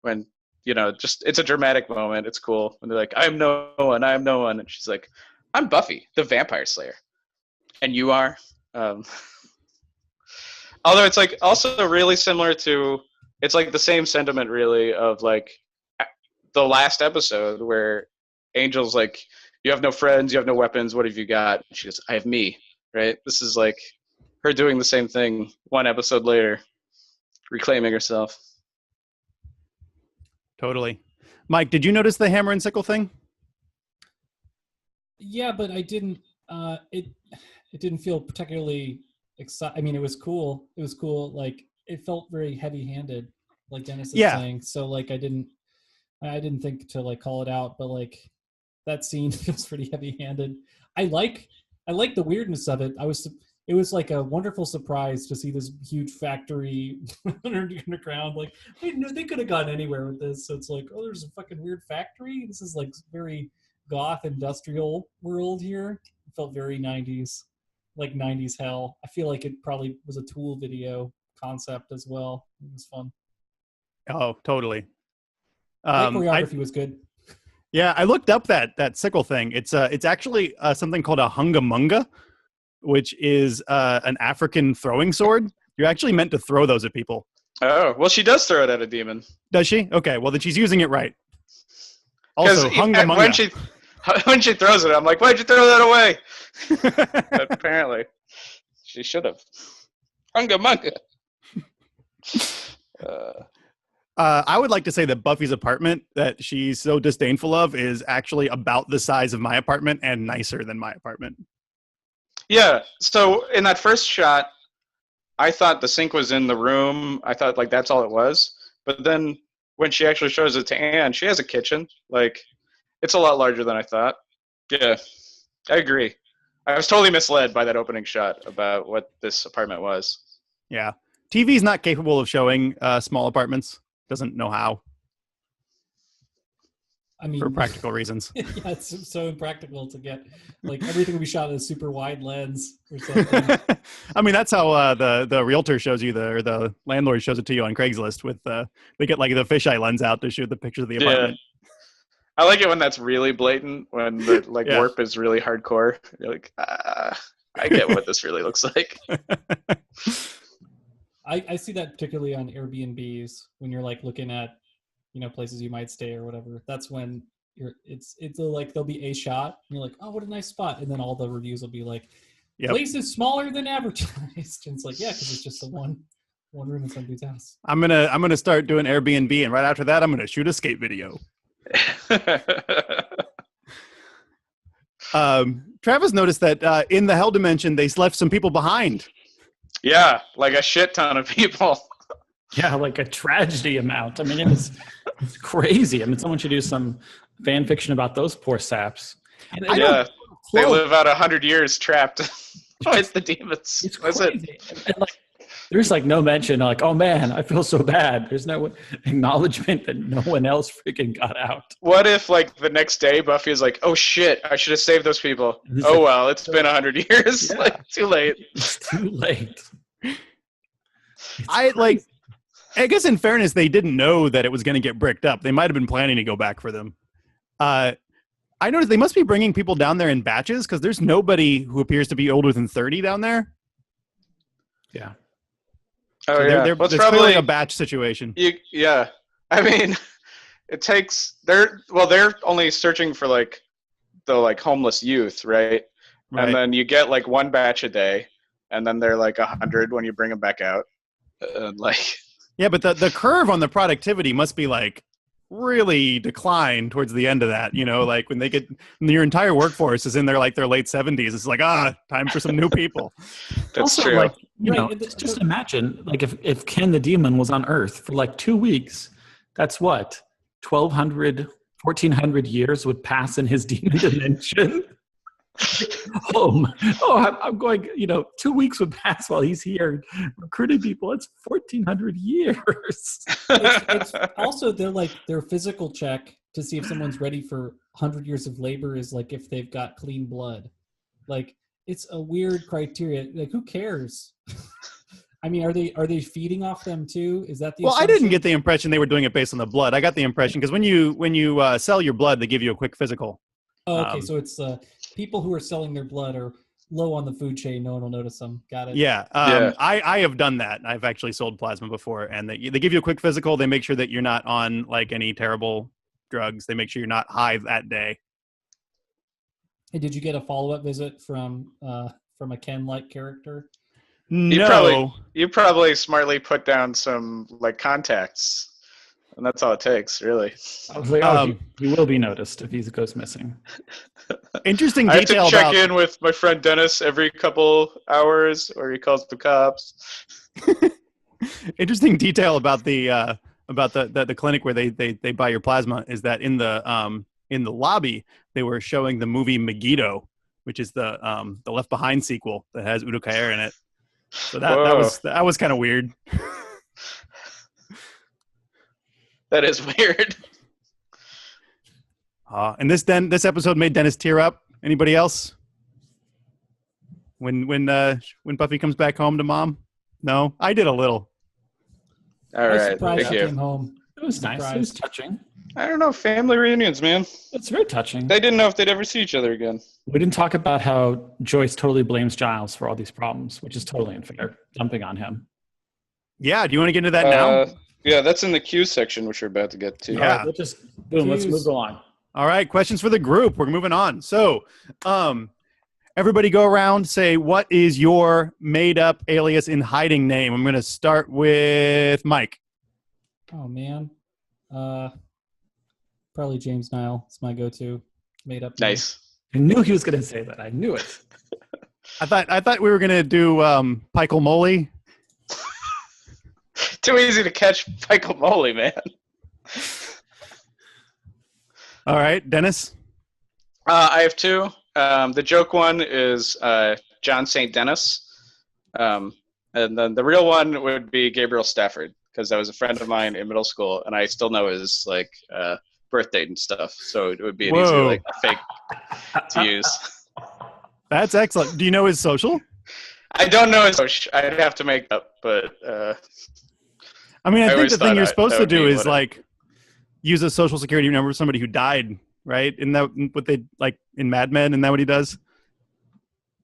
when, you know, just it's a dramatic moment. It's cool when they're like, "I'm no one, I'm no one," and she's like, "I'm Buffy, the Vampire Slayer," and you are. Although it's like also really similar to, it's like the same sentiment really of like the last episode where Angel's like, "You have no friends, you have no weapons, what have you got?" And she goes, "I have me," right? This is like her doing the same thing 1 episode later, reclaiming herself. Totally. Mike, did you notice the hammer and sickle thing? Yeah, but I didn't. It didn't feel particularly exciting. I mean, it was cool. It was cool. Like it felt very heavy-handed, like Denis is saying. So like I didn't think to like call it out, but like that scene feels pretty heavy-handed. I like the weirdness of it. It was like a wonderful surprise to see this huge factory underground. Like, they could have gone anywhere with this. So it's like, oh, there's a fucking weird factory. This is like very goth industrial world here. It felt very 90s, like 90s hell. I feel like it probably was a Tool video concept as well. It was fun. Oh, totally. The choreography was good. Yeah, I looked up that sickle thing. It's actually something called a hungamunga, which is an African throwing sword. You're actually meant to throw those at people. Oh, well, she does throw it at a demon. Does she? Okay, well, then she's using it right. Also, hungamunga. When she throws it, I'm like, why'd you throw that away? But apparently, she should have. Hungamunga. I would like to say that Buffy's apartment that she's so disdainful of is actually about the size of my apartment and nicer than my apartment. Yeah, so in that first shot, I thought the sink was in the room. I thought, like, that's all it was. But then when she actually shows it to Anne, she has a kitchen. Like, it's a lot larger than I thought. Yeah, I agree. I was totally misled by that opening shot about what this apartment was. Yeah. TV's not capable of showing small apartments. Doesn't know how. I mean, for practical reasons. Yeah, it's so impractical to get like everything we shot in a super wide lens or something. I mean, that's how the realtor shows you or the landlord shows it to you on Craigslist with they get like the fisheye lens out to shoot the pictures of the apartment. I like it when that's really blatant, when the warp is really hardcore. You're like, I get what this really looks like. I see that particularly on Airbnbs when you're like looking at, places you might stay or whatever. That's when it's like there'll be a shot and you're like, oh, what a nice spot, and then all the reviews will be like, place is smaller than advertised. And it's like, yeah, because it's just a one room in some dude's house. I'm gonna start doing Airbnb, and right after that, I'm gonna shoot a skate video. Travis noticed that in the Hell Dimension, they left some people behind. Yeah, like a shit ton of people. Yeah, like a tragedy amount. I mean, it's crazy. I mean, someone should do some fan fiction about those poor saps. Yeah, they live out 100 years trapped with the demons. It's crazy. And there's no mention, oh man, I feel so bad. There's no acknowledgement that no one else freaking got out. What if the next day Buffy is like, oh shit, I should have saved those people. Oh well, it's been 100 years. Yeah. Too late. It's too late. I guess in fairness, they didn't know that it was going to get bricked up. They might have been planning to go back for them. I noticed they must be bringing people down there in batches because there's nobody who appears to be older than 30 down there. Yeah. Oh, so yeah. It's probably a batch situation. Yeah. I mean, it takes... They're only searching for, the like homeless youth, right? Right. And then you get like one batch a day, and then they're like 100 when you bring them back out. Like, yeah, but the curve on the productivity must be like really decline towards the end of that. You know, like when your entire workforce is in their like their late 70s. It's like time for some new people. that's Also, true. like, you Right, know, just imagine, like, if Ken the Demon was on Earth for like 2 weeks, that's what, 1,200, 1,400 years would pass in his demon dimension. Home. I'm going, 2 weeks would pass while he's here recruiting people. It's 1,400 years. It's also their physical check to see if someone's ready for 100 years of labor is like if they've got clean blood. Like, it's a weird criteria. Like, who cares? I mean, are they feeding off them too? Is that the Well, I assumption? didn't get the impression they were doing it based on the blood. I got the impression because when you sell your blood, they give you a quick physical. Oh, okay, so it's people who are selling their blood are low on the food chain. No one will notice them. Got it. Yeah, Yeah. I have done that. I've actually sold plasma before, and they give you a quick physical. They make sure that you're not on like any terrible drugs. They make sure you're not high that day. Hey, did you get a follow-up visit from a Ken-like character? No, You probably smartly put down some like contacts, and that's all it takes, really. I was like, he will be noticed if he goes missing. interesting I have to detail check about in with my friend Denis every couple hours, or he calls the cops. interesting detail about the clinic where they buy your plasma is that in the lobby they were showing the movie Megiddo, which is the Left Behind sequel that has Udo Kier in it. So that was kind of weird. That is weird. And this episode made Denis tear up. Anybody else? When Buffy comes back home to mom? No, I did a little. All I was right, surprised thank she you. came home. It was nice. It was touching. I don't know, family reunions, man. It's very touching. They didn't know if they'd ever see each other again. We didn't talk about how Joyce totally blames Giles for all these problems, which is totally unfair, dumping on him. Yeah, do you want to get into that now? Yeah, that's in the Q section, which we're about to get to. Yeah. All right, let's move along. All right, questions for the group. We're moving on. So, everybody go around, say, what is your made-up alias in hiding name? I'm going to start with Mike. Oh man, probably James Nile. It's my go-to made up. Nice. I knew he was going to say that. I knew it. I thought we were going to do Michael Moley. Too easy to catch Michael Moley, man. All right, Denis. I have two. The joke one is John St. Denis. And then the real one would be Gabriel Stafford, because that was a friend of mine in middle school, and I still know his birth date and stuff. So it would be an easy fake to use. That's excellent. Do you know his social? I don't know his social. I'd have to make up, but I mean, I think always the thing thought you're supposed that to would do be is what like use a social security number for somebody who died, right? Isn't that what they like in Mad Men? Isn't that what he does?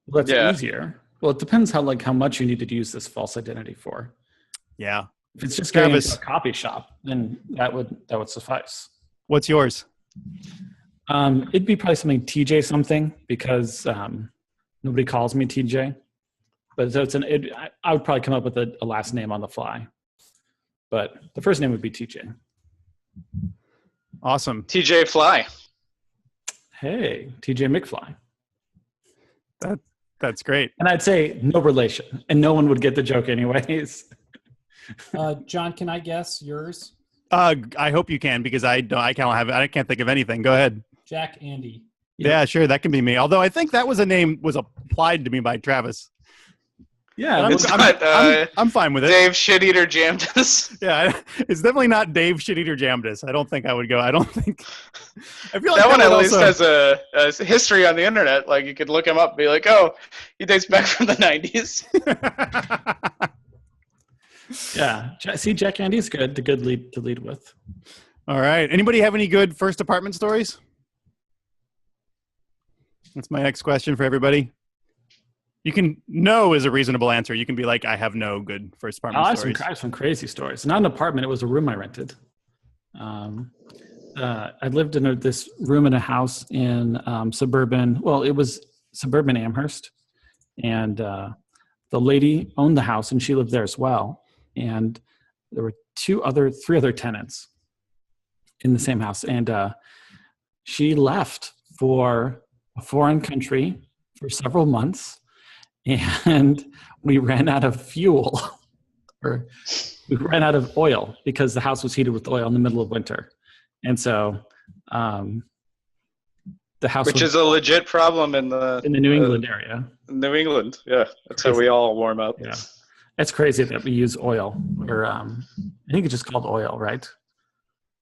Well, that's Yeah. easier. Well, it depends how much you need to use this false identity for. Yeah. If it's just going Travis. into a coffee shop, then that would suffice. What's yours? It'd be probably something TJ something, because nobody calls me TJ. But so I would probably come up with a last name on the fly. But the first name would be TJ. Awesome. TJ Fly. Hey, TJ McFly. That's great. And I'd say no relation, and no one would get the joke anyways. John, can I guess yours? I hope you can, because I can't think of anything. Go ahead. Jack Andy. Yeah, sure, that can be me. Although I think that was a name was applied to me by Travis. Yeah, It's not I'm fine with it. Dave Shit-Eater Jamdas. Yeah, it's definitely not Dave Shit-Eater Jamdas. I don't think I would go. I feel like That one at would least has a history on the internet. Like, you could look him up and be like, oh, he dates back from the 90s. yeah. See, Jack Andy's good. The good lead to lead with. All right. Anybody have any good first apartment stories? That's my next question for everybody. You can no is a reasonable answer. You can be like, I have no good first apartment I stories. have some crazy stories. Not an apartment. It was a room I rented. I lived in this room in a house in it was suburban Amherst. And the lady owned the house and she lived there as well. And there were three other tenants in the same house. And she left for a foreign country for several months. And we ran out of fuel, or we ran out of oil because the house was heated with oil in the middle of winter. And so the house, which is a legit problem in the New England area. New England, yeah, that's how we all warm up. Yeah, it's crazy that we use oil, or I think it's just called oil, right?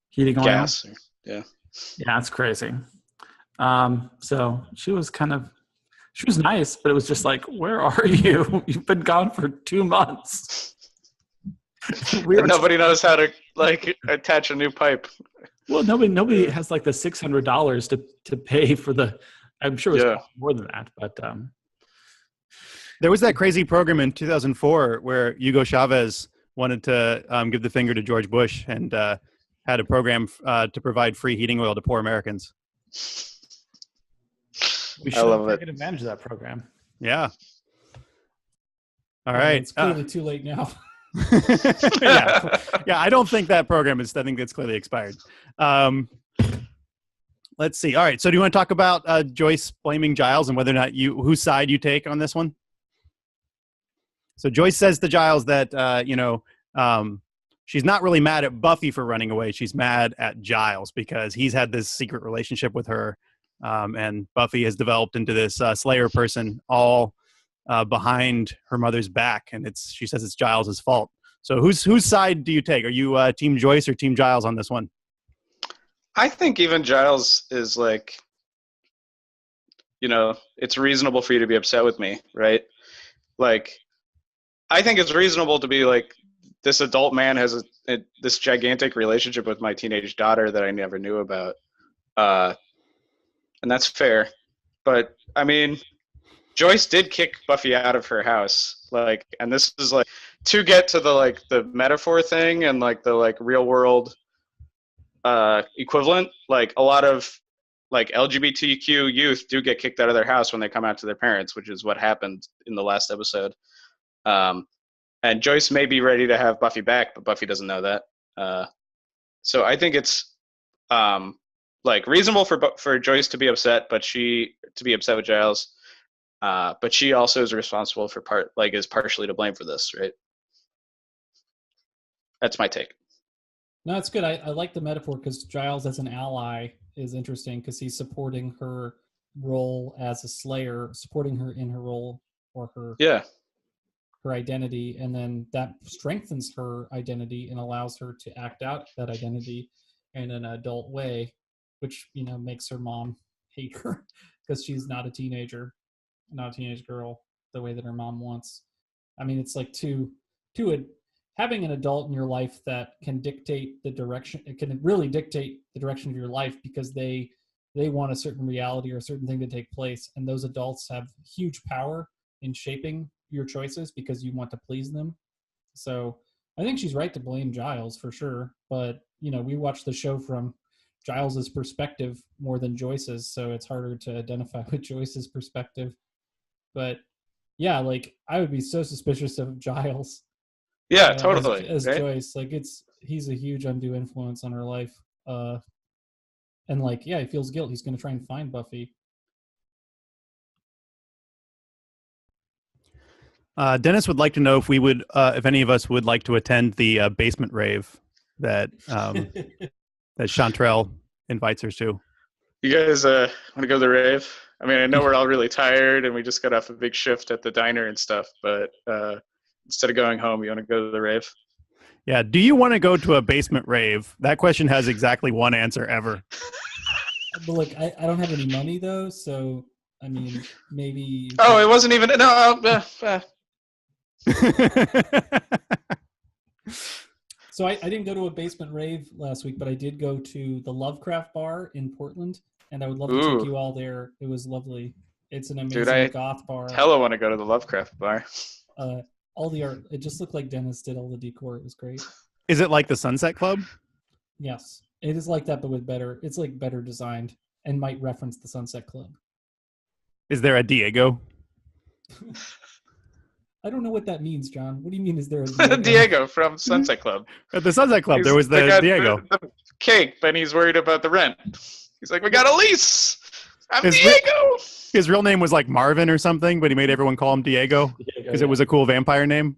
Heating oil, gas. Yeah, it's crazy. So she was nice, but it was just like, where are you? You've been gone for 2 months. Nobody knows how to attach a new pipe. Well, nobody has like the $600 to pay for the. I'm sure it was more than that, but there was that crazy program in 2004 where Hugo Chavez wanted to give the finger to George Bush and had a program to provide free heating oil to poor Americans. We should have taken advantage of that program. Yeah. All right. It's clearly too late now. Yeah. I don't think that program is. I think it's clearly expired. Let's see. All right. So, do you want to talk about Joyce blaming Giles and whether or not whose side you take on this one? So, Joyce says to Giles that she's not really mad at Buffy for running away. She's mad at Giles because he's had this secret relationship with her, and Buffy has developed into this Slayer person all behind her mother's back, and she says it's Giles' fault. So whose side do you take? Are you Team Joyce or Team Giles on this one? I think even Giles is it's reasonable for you to be upset with me, right? I think it's reasonable to be this adult man has this gigantic relationship with my teenage daughter that I never knew about, and that's fair. But I mean, Joyce did kick Buffy out of her house, and this is to get to the metaphor thing and the real world equivalent. A lot of LGBTQ youth do get kicked out of their house when they come out to their parents, which is what happened in the last episode. And Joyce may be ready to have Buffy back, but Buffy doesn't know that. So I think it's reasonable for Joyce to be upset, with Giles. But she also is responsible for is partially to blame for this, right? That's my take. No, it's good. I like the metaphor because Giles as an ally is interesting because he's supporting her role as a Slayer, supporting her in her role or her identity, and then that strengthens her identity and allows her to act out that identity in an adult way, which makes her mom hate her because she's not a teenage girl the way that her mom wants. I mean, it's having an adult in your life that can dictate the direction. It can really dictate the direction of your life because they want a certain reality or a certain thing to take place, and those adults have huge power in shaping your choices because you want to please them. So I think she's right to blame Giles for sure, but we watch the show from Giles's perspective more than Joyce's, so it's harder to identify with Joyce's perspective. But yeah, I would be so suspicious of Giles. Yeah, totally. As right? Joyce, he's a huge undue influence on her life. And he feels guilt. He's going to try and find Buffy. Denis would like to know if we would, if any of us would like to attend the basement rave that that Chanterelle invites us to. You guys want to go to the rave? I mean, I know we're all really tired and we just got off a big shift at the diner and stuff, but instead of going home, you want to go to the rave? Yeah. Do you want to go to a basement rave? That question has exactly one answer ever. But I don't have any money though, so I mean, maybe. Oh, it wasn't even So I didn't go to a basement rave last week, but I did go to the Lovecraft bar in Portland, and I would love to take you all there. It was lovely. It's an amazing goth bar. Hella want to go to the Lovecraft bar. All the art, it just looked like Denis did all the decor. It was great. Is it like the Sunset Club? Yes. It is like that, but with better. It's like better designed and might reference the Sunset Club. Is there a Diego? I don't know what that means, John. What do you mean? Is there a Diego? Diego from Sunset Club. At the Sunset Club, there was They the got Diego. The cake, but he's worried about the rent. He's like, we got a lease. I'm His Diego. His real name was like Marvin or something, but he made everyone call him Diego because it was a cool vampire name.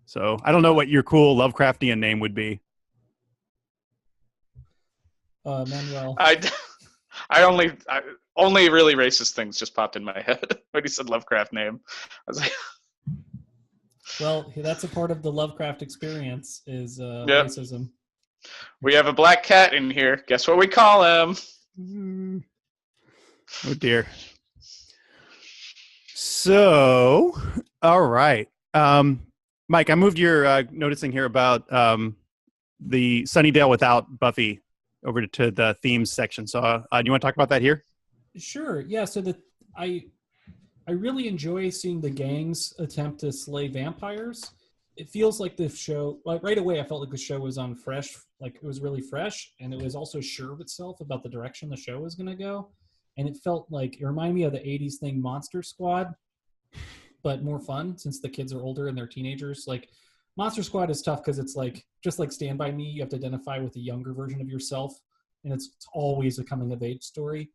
So I don't know what your cool Lovecraftian name would be. Manuel. Only really racist things just popped in my head when he said Lovecraft name. I was like, well, that's a part of the Lovecraft experience is racism. We have a black cat in here. Guess what we call him? Oh dear. So, all right. Mike, I moved your noticing here about the Sunnydale without Buffy over to the themes section. So do you want to talk about that here? Sure. Yeah. So I really enjoy seeing the gangs attempt to slay vampires. It feels like the show, like right away, I felt like the show was on fresh, like it was really fresh, and it was also sure of itself about the direction the show was going to go. And it felt like, it reminded me of the 80s thing Monster Squad, but more fun since the kids are older and they're teenagers. Like Monster Squad is tough because it's like, just like Stand By Me, you have to identify with the younger version of yourself. And it's always a coming of age story.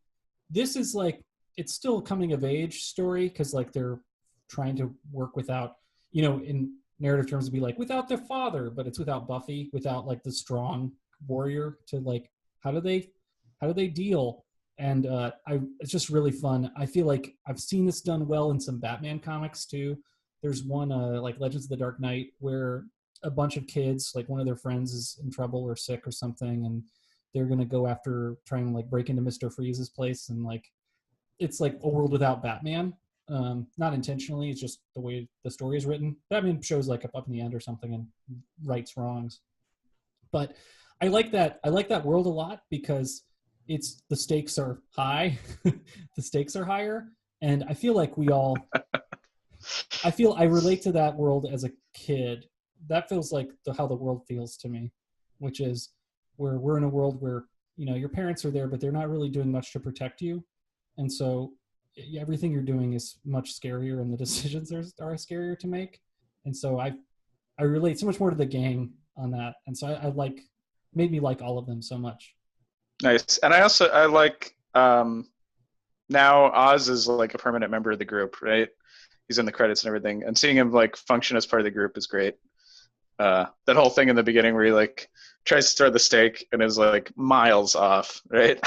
This is like, it's still a coming of age story because like they're trying to work without, in narrative terms it'd be like without their father, but it's without Buffy, without like the strong warrior to like, how do they deal? And it's just really fun. I feel like I've seen this done well in some Batman comics too. There's one like Legends of the Dark Knight where a bunch of kids, like one of their friends is in trouble or sick or something, and they're going to go after trying to like break into Mr. Freeze's place. And like, it's like a world without Batman. Not intentionally, it's just the way the story is written. Batman shows like up in the end or something and rights wrongs. But I like that world a lot because the stakes are high. The stakes are higher. And I feel like I relate to that world as a kid. That feels like how the world feels to me, which is where we're in a world where, your parents are there, but they're not really doing much to protect you. And so everything you're doing is much scarier and the decisions are scarier to make. And so I relate so much more to the gang on that. And so made me like all of them so much. Nice. And I like now Oz is like a permanent member of the group, right? He's in the credits and everything. And seeing him like function as part of the group is great. That whole thing in the beginning where he like tries to throw the stake and is like miles off, right?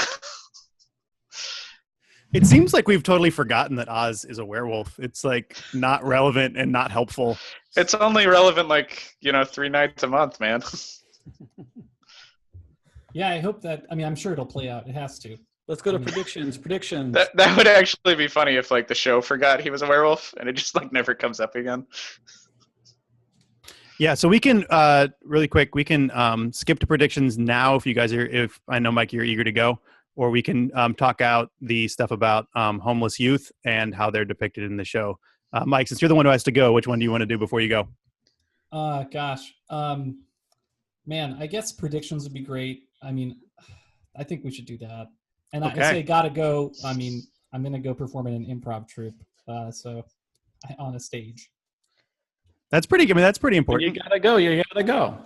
It seems like we've totally forgotten that Oz is a werewolf. It's like not relevant and not helpful. It's only relevant like, 3 nights a month, man. Yeah, I hope that, I'm sure it'll play out. It has to. Let's go to predictions. That would actually be funny if like the show forgot he was a werewolf and it just like never comes up again. Yeah, so we can really quick. We can skip to predictions now if you guys are. If I know Mike, you're eager to go, or we can talk out the stuff about homeless youth and how they're depicted in the show. Mike, since you're the one who has to go, which one do you want to do before you go? Gosh, man, I guess predictions would be great. I think we should do that. And okay. I say gotta go. I'm gonna go perform in an improv troupe. So on a stage. That's pretty. That's pretty important. You gotta go.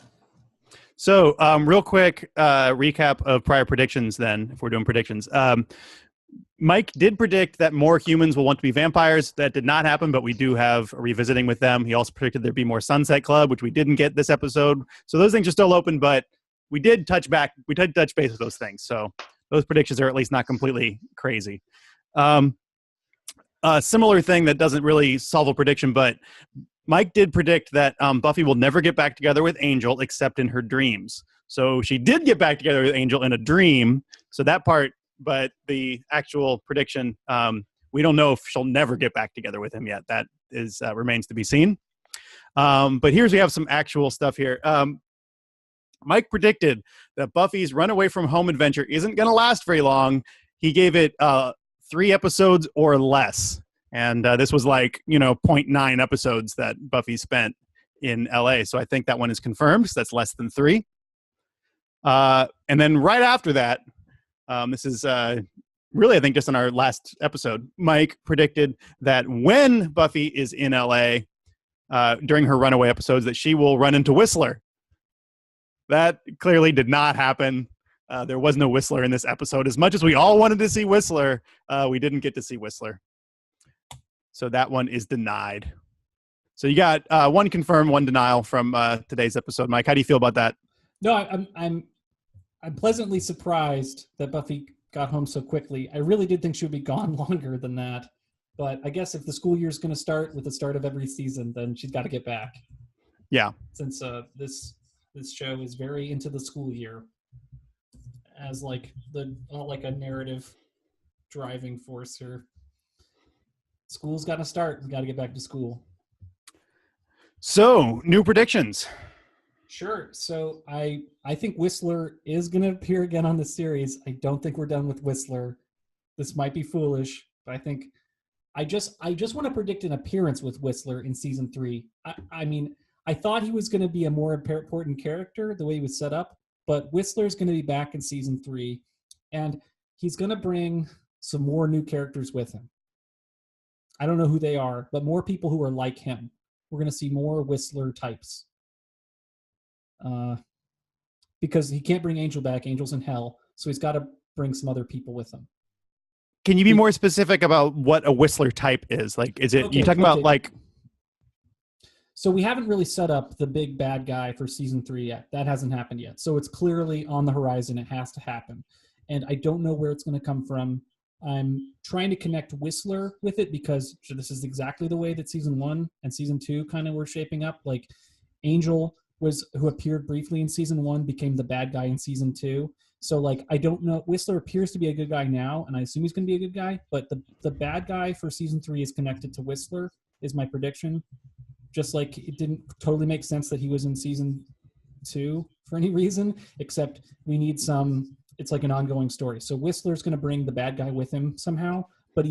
So, real quick recap of prior predictions. Then, if we're doing predictions, Mike did predict that more humans will want to be vampires. That did not happen, but we do have a revisiting with them. He also predicted there'd be more Sunset Club, which we didn't get this episode. So those things are still open, but we did touch base with those things. So those predictions are at least not completely crazy. A similar thing that doesn't really solve a prediction, but Mike did predict that Buffy will never get back together with Angel except in her dreams. So she did get back together with Angel in a dream. So that part, but the actual prediction, we don't know if she'll never get back together with him yet. That is remains to be seen. But we have some actual stuff here. Mike predicted that Buffy's runaway from home adventure isn't going to last very long. He gave it 3 episodes or less. And this was like, 0.9 episodes that Buffy spent in LA. So I think that one is confirmed. So that's less than 3. And then right after that, this is really, I think, just in our last episode, Mike predicted that when Buffy is in LA during her runaway episodes, that she will run into Whistler. That clearly did not happen. There was no Whistler in this episode. As much as we all wanted to see Whistler, we didn't get to see Whistler. So that one is denied. So you got one confirmed, one denial from today's episode. Mike, how do you feel about that? No, I'm pleasantly surprised that Buffy got home so quickly. I really did think she would be gone longer than that. But I guess if the school year is going to start with the start of every season, then she's got to get back. Yeah. Since this show is very into the school year as like a narrative driving force here. School's got to start. We got to get back to school. So, new predictions. Sure. So I think Whistler is going to appear again on the series. I don't think we're done with Whistler. This might be foolish, but I think I just want to predict an appearance with Whistler in season 3. I mean, I thought he was going to be a more important character the way he was set up, but Whistler's going to be back in season 3, and he's going to bring some more new characters with him. I don't know who they are, but more people who are like him. We're going to see more Whistler types. Because he can't bring Angel back. Angel's in hell, so he's got to bring some other people with him. Can you be more specific about what a Whistler type is? Like, is it you talking about like? So we haven't really set up the big bad guy for season 3 yet. That hasn't happened yet. So it's clearly on the horizon. It has to happen, and I don't know where it's going to come from. I'm trying to connect Whistler with it because this is exactly the way that season 1 and season 2 kind of were shaping up. Like Angel who appeared briefly in season 1 became the bad guy in season 2. So like, I don't know. Whistler appears to be a good guy now, and I assume he's going to be a good guy, but the bad guy for season 3 is connected to Whistler is my prediction. Just like it didn't totally make sense that he was in season 2 for any reason, except we need it's like an ongoing story. So Whistler's going to bring the bad guy with him somehow, but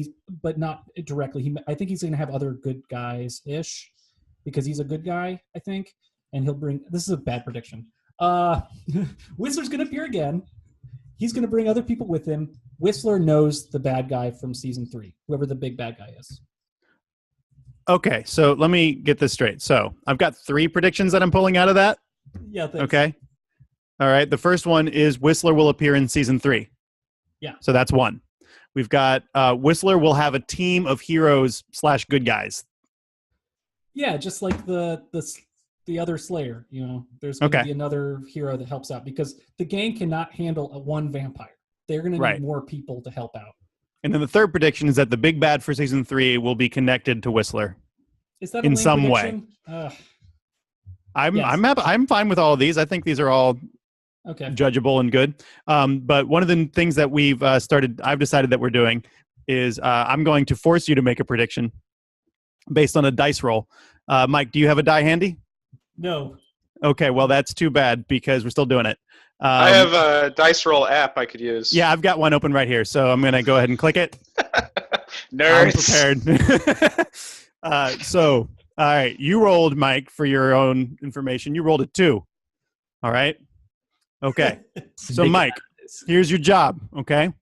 not directly. I think he's going to have other good guys-ish because he's a good guy, I think. And he'll bring, this is a bad prediction. Whistler's going to appear again. He's going to bring other people with him. Whistler knows the bad guy from season 3, whoever the big bad guy is. Okay, so let me get this straight. So I've got 3 predictions that I'm pulling out of that. Yeah, thanks. Okay. All right. The first one is Whistler will appear in season 3. Yeah. So that's one. We've got Whistler will have a team of heroes / good guys. Yeah, just like the other Slayer, there's going to be another hero that helps out because the gang cannot handle one vampire. They're going to need more people to help out. And then the third prediction is that the big bad for season 3 will be connected to Whistler. Is that in some way? I'm fine with all of these. I think these are all judgeable and good. But one of the things that I've decided that we're doing is I'm going to force you to make a prediction based on a dice roll. Mike, do you have a die handy? No. Okay, well, that's too bad because we're still doing it. I have a dice roll app I could use. Yeah, I've got one open right here, so I'm going to go ahead and click it. Nerds. I'm prepared. So, all right, you rolled, Mike, for your own information. You rolled a 2. All right? Okay. So, Mike, here's your job, okay?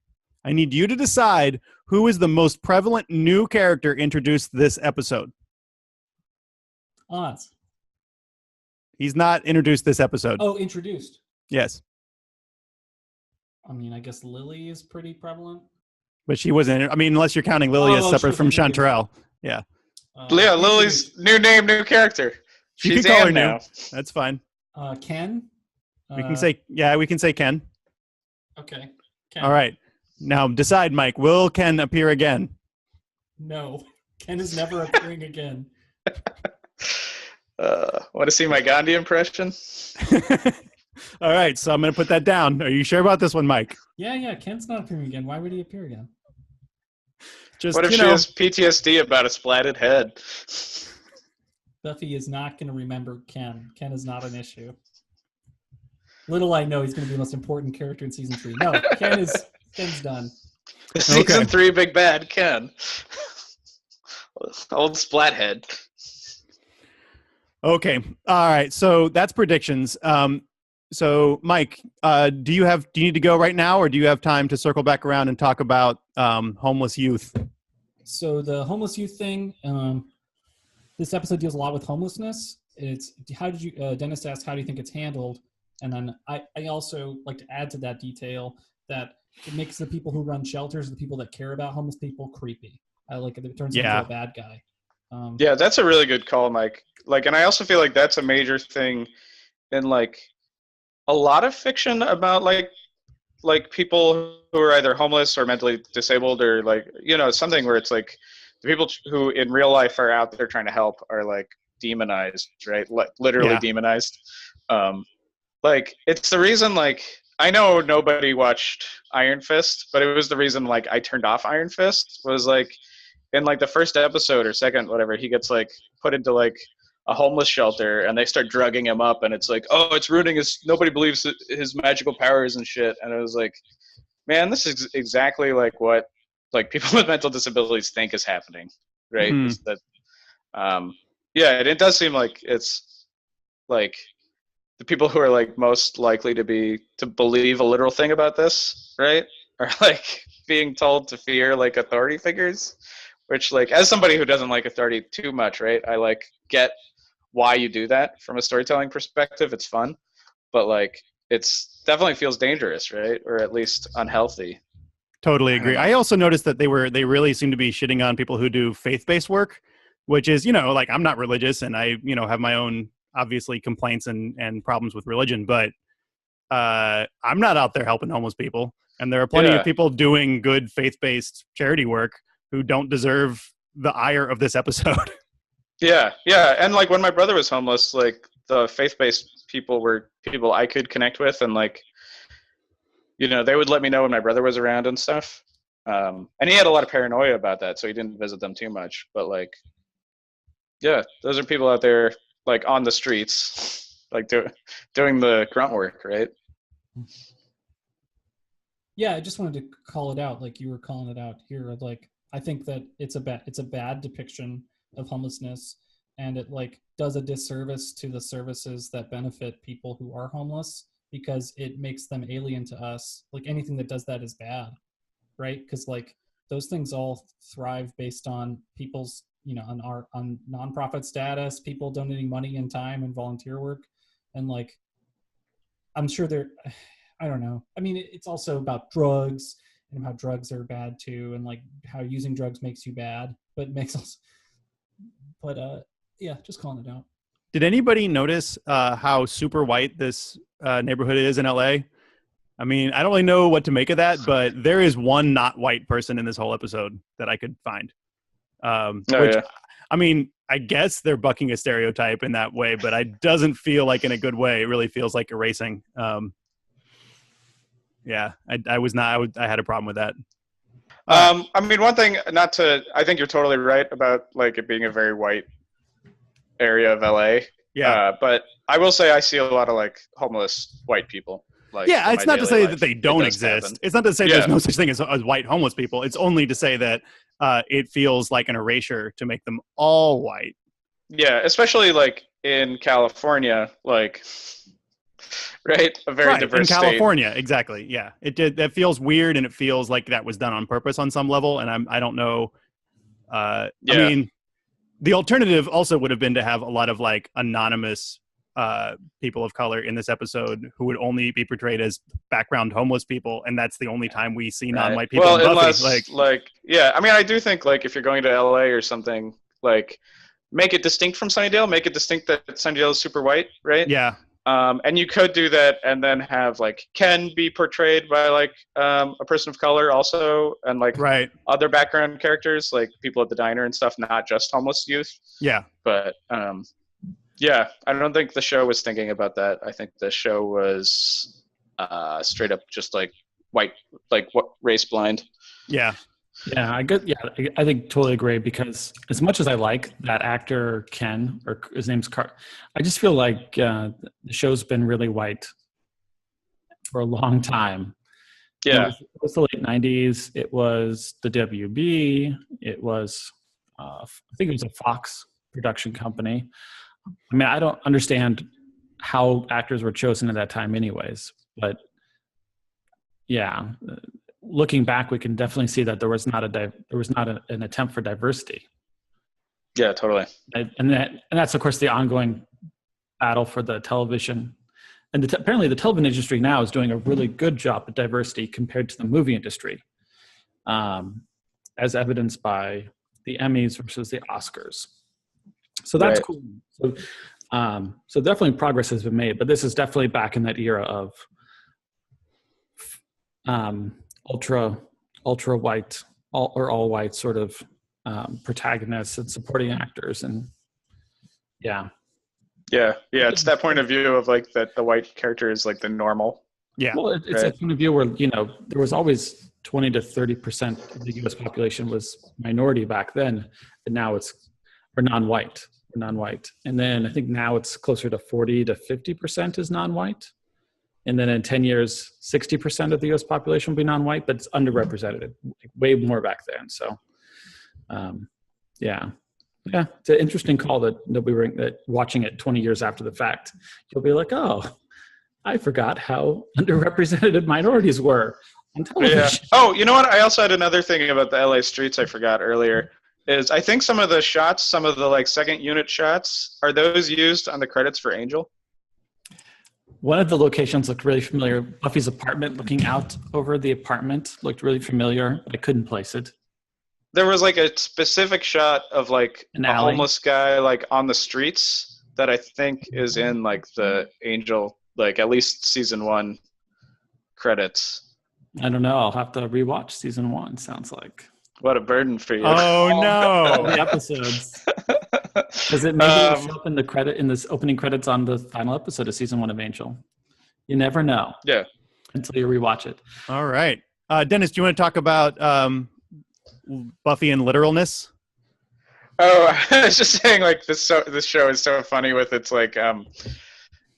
I need you to decide who is the most prevalent new character introduced this episode. Oz. He's not introduced this episode. Oh, introduced. Yes. I mean, I guess Lily is pretty prevalent. But she wasn't. I mean, unless you're counting Lily as separate from Chanterelle. Yeah. Yeah, Lily's new name, new character. She's call her now. That's fine. Ken? We can say Ken. Okay. Ken. All right. Now decide, Mike. Will Ken appear again? No. Ken is never appearing again. Want to see my Gandhi impression? All right, so I'm going to put that down. Are you sure about this one, Mike? Yeah. Ken's not appearing again. Why would he appear again? What if she has PTSD about a splatted head? Buffy is not going to remember Ken. Ken is not an issue. Little I know he's going to be the most important character in season 3. No, Ken's done. Season 3 big bad Ken. Old splathead. Okay. All right. So that's predictions. So, Mike, do you need to go right now, or do you have time to circle back around and talk about homeless youth? So the homeless youth thing, this episode deals a lot with homelessness. Dennis asked, how do you think it's handled? And then I also like to add to that detail that it makes the people who run shelters, the people that care about homeless people, creepy. I like it. It turns them into a bad guy. Yeah, that's a really good call, Mike. Like, and I also feel like that's a major thing in like a lot of fiction about like people who are either homeless or mentally disabled, or like, you know, something where it's like the people who in real life are out there trying to help are like demonized, right? Like literally demonized. Like it's the reason, like, I know nobody watched Iron Fist, but it was the reason like I turned off Iron Fist, was like in like the first episode or second, whatever, he gets like put into like a homeless shelter and they start drugging him up, and it's like, oh, it's ruining nobody believes his magical powers and shit. And it was like, man, this is exactly like what like people with mental disabilities think is happening, right? Mm-hmm. Is that yeah, and it does seem like it's like the people who are like most likely to believe a literal thing about this, right, are like being told to fear like authority figures, which, like, as somebody who doesn't like authority too much, right, I like get why you do that from a storytelling perspective. It's fun, but like it's definitely feels dangerous, right, or at least unhealthy. Totally agree. I also noticed that they really seem to be shitting on people who do faith-based work, which is, you know, like, I'm not religious and I, you know, have my own obviously complaints and problems with religion, but I'm not out there helping homeless people, and there are plenty of people doing good faith-based charity work who don't deserve the ire of this episode. Yeah, and like when my brother was homeless, like the faith-based people were people I could connect with, and like, you know, they would let me know when my brother was around and stuff. And he had a lot of paranoia about that, so he didn't visit them too much. But like, yeah, those are people out there like on the streets, like doing the grunt work, right? Yeah, I just wanted to call it out, like you were calling it out here. Like, I think that it's a bad depiction of homelessness, and it like does a disservice to the services that benefit people who are homeless, because it makes them alien to us. Like anything that does that is bad, right? Because like those things all thrive based on people's, you know, on nonprofit status, people donating money and time and volunteer work, and like I'm sure I don't know. I mean, it's also about drugs and how drugs are bad too, and like how using drugs makes you bad, but makes us. But yeah, just calling it out. Did anybody notice how super white this neighborhood is in LA? I mean, I don't really know what to make of that, but there is one not white person in this whole episode that I could find. I mean, I guess they're bucking a stereotype in that way, but it doesn't feel like in a good way. It really feels like erasing. Yeah, I had a problem with that. I mean, one thing, I think you're totally right about like it being a very white area of LA. Yeah. But I will say I see a lot of like homeless white people. Like, yeah, it's not to say that they don't exist. Happen. It's not to say there's no such thing as white homeless people. It's only to say that it feels like an erasure to make them all white. Yeah, especially like in California, like, right? A very diverse in California, state. Exactly. Yeah, it did. That feels weird, and it feels like that was done on purpose on some level. And I don't know. I mean, the alternative also would have been to have a lot of like anonymous people of color in this episode who would only be portrayed as background homeless people, and that's the only time we see non-white people in Buffy. Unless, yeah, I mean, I do think like if you're going to LA or something, like make it distinct from Sunnydale, make it distinct that Sunnydale is super white, right? Yeah. And you could do that and then have like Ken be portrayed by like a person of color also, and like other background characters like people at the diner and stuff, not just homeless youth. Yeah. But yeah, I don't think the show was thinking about that. I think the show was straight up just like white, like what race blind. Yeah. Yeah, I think totally agree, because as much as I like that actor Ken, or his name's I just feel like the show's been really white for a long time. Yeah, it was the late '90s. It was the WB. It was I think it was a Fox production company. I mean, I don't understand how actors were chosen at that time anyways. But yeah, looking back, we can definitely see that there was not an attempt for diversity. Yeah, totally. And that's of course the ongoing battle for the television. And apparently the television industry now is doing a really good job at diversity compared to the movie industry, as evidenced by the Emmys versus the Oscars. So that's cool. So definitely progress has been made, but this is definitely back in that era of ultra white, all white sort of protagonists and supporting actors. And yeah, it's that point of view of like that the white character is like the normal. Yeah, well, it's a point of view where there was always 20 to 30% of the U.S. population was minority back then, and now we're non-white, and then I think now it's closer to 40 to 50% is non-white, and then in 10 years, 60% of the U.S. population will be non-white, but it's underrepresented, way more back then. So, yeah, it's an interesting call that we were watching it 20 years after the fact. You'll be like, oh, I forgot how underrepresented minorities were on television. Yeah. Oh, you know what? I also had another thing about the LA streets I forgot earlier. Is I think some of the shots, some of the like second unit shots, are those used on the credits for Angel? One of the locations looked really familiar. Buffy's apartment, looking out over the apartment, looked really familiar, but I couldn't place it. There was like a specific shot of like a homeless guy like on the streets that I think is in like the Angel, like at least season 1 credits. I don't know. I'll have to rewatch season 1. Sounds like. What a burden for you! Oh no, the episodes. Because it maybe will show up in this opening credits on the final episode of season 1 of Angel. You never know. Yeah. Until you rewatch it. All right, Denis, do you want to talk about Buffy and literalness? Oh, I was just saying, like this show is so funny with its like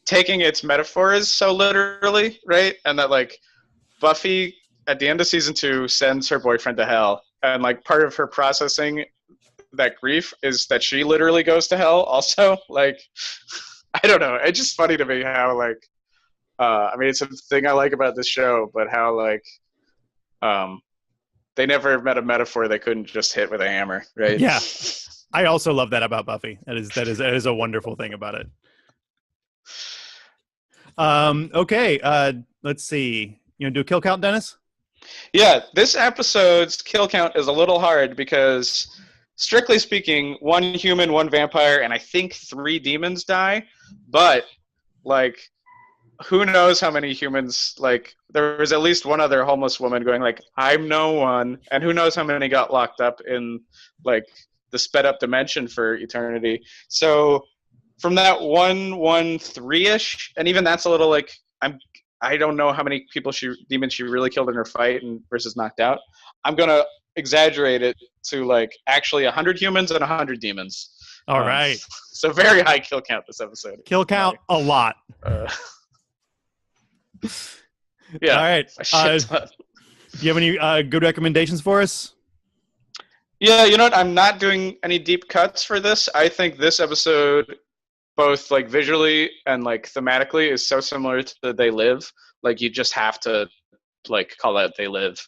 taking its metaphors so literally, right? And that like Buffy at the end of season 2 sends her boyfriend to hell, and like part of her processing that grief is that she literally goes to hell also. Like, I don't know. It's just funny to me how like, I mean, it's a thing I like about this show, but how like, they never met a metaphor they couldn't just hit with a hammer, right? Yeah. I also love that about Buffy. That is a wonderful thing about it. Okay. Let's see. You want to do a kill count, Denis? Yeah, this episode's kill count is a little hard because, strictly speaking, 1 human, 1 vampire, and I think 3 demons die. But, like, who knows how many humans, like, there was at least one other homeless woman going, like, I'm no one. And who knows how many got locked up in, like, the sped-up dimension for eternity. So, from that 3-ish, and even that's a little, like, I don't know how many demons she really killed in her fight and versus knocked out. I'm gonna exaggerate it to like actually 100 humans and 100 demons. All right. So very high kill count this episode. Kill count a lot. Yeah. All right. Do you have any good recommendations for us? Yeah, you know what? I'm not doing any deep cuts for this. I think this episode, both like visually and like thematically, is so similar to They Live. Like you just have to like call that They Live.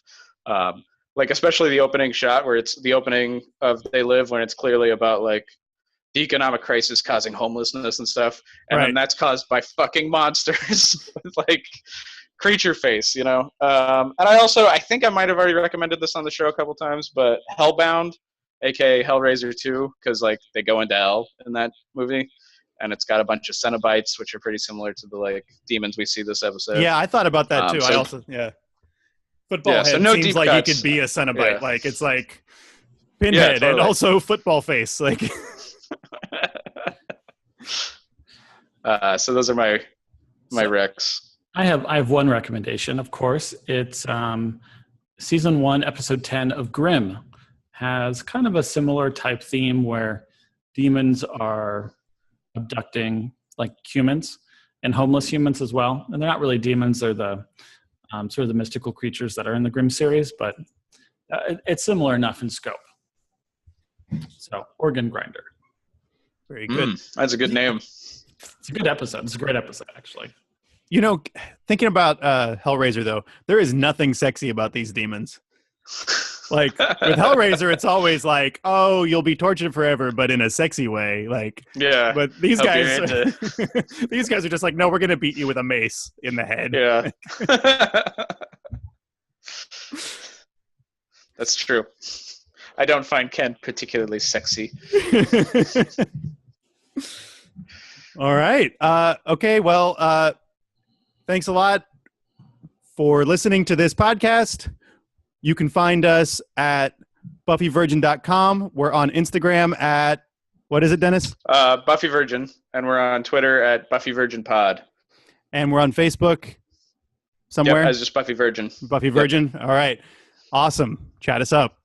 Like especially the opening shot where it's the opening of They Live when it's clearly about like the economic crisis causing homelessness and stuff. And then that's caused by fucking monsters with like creature face, you know? And I think I might have already recommended this on the show a couple times, but Hellbound, aka Hellraiser 2, because like they go into hell in that movie. And it's got a bunch of Cenobites, which are pretty similar to the like demons we see this episode. Yeah, I thought about that too. Football head seems like he could be a Cenobite. Yeah. Like it's like Pinhead and also football face. Like, so those are my recs. I have one recommendation. Of course, it's season 1, episode 10 of Grimm. Has kind of a similar type theme where demons are abducting like humans and homeless humans as well, and they're not really demons, they're the sort of the mystical creatures that are in the Grimm series, but it's similar enough in scope. So Organ Grinder. Very good. That's a good name. It's a good episode. It's a great episode, actually. You know, thinking about Hellraiser, though, there is nothing sexy about these demons. Like, with Hellraiser, it's always like, oh, you'll be tortured forever, but in a sexy way. Like, Yeah. But these Hope guys, you're into- these guys are just like, no, we're going to beat you with a mace in the head. Yeah. That's true. I don't find Ken particularly sexy. All right. Okay. Well, thanks a lot for listening to this podcast. You can find us at buffyvirgin.com. We're on Instagram at, what is it, Dennis? Buffy Virgin, and we're on Twitter at Buffy Virgin Pod. And we're on Facebook somewhere. Yep, as just Buffy Virgin. Buffy Virgin. Yep. All right. Awesome. Chat us up.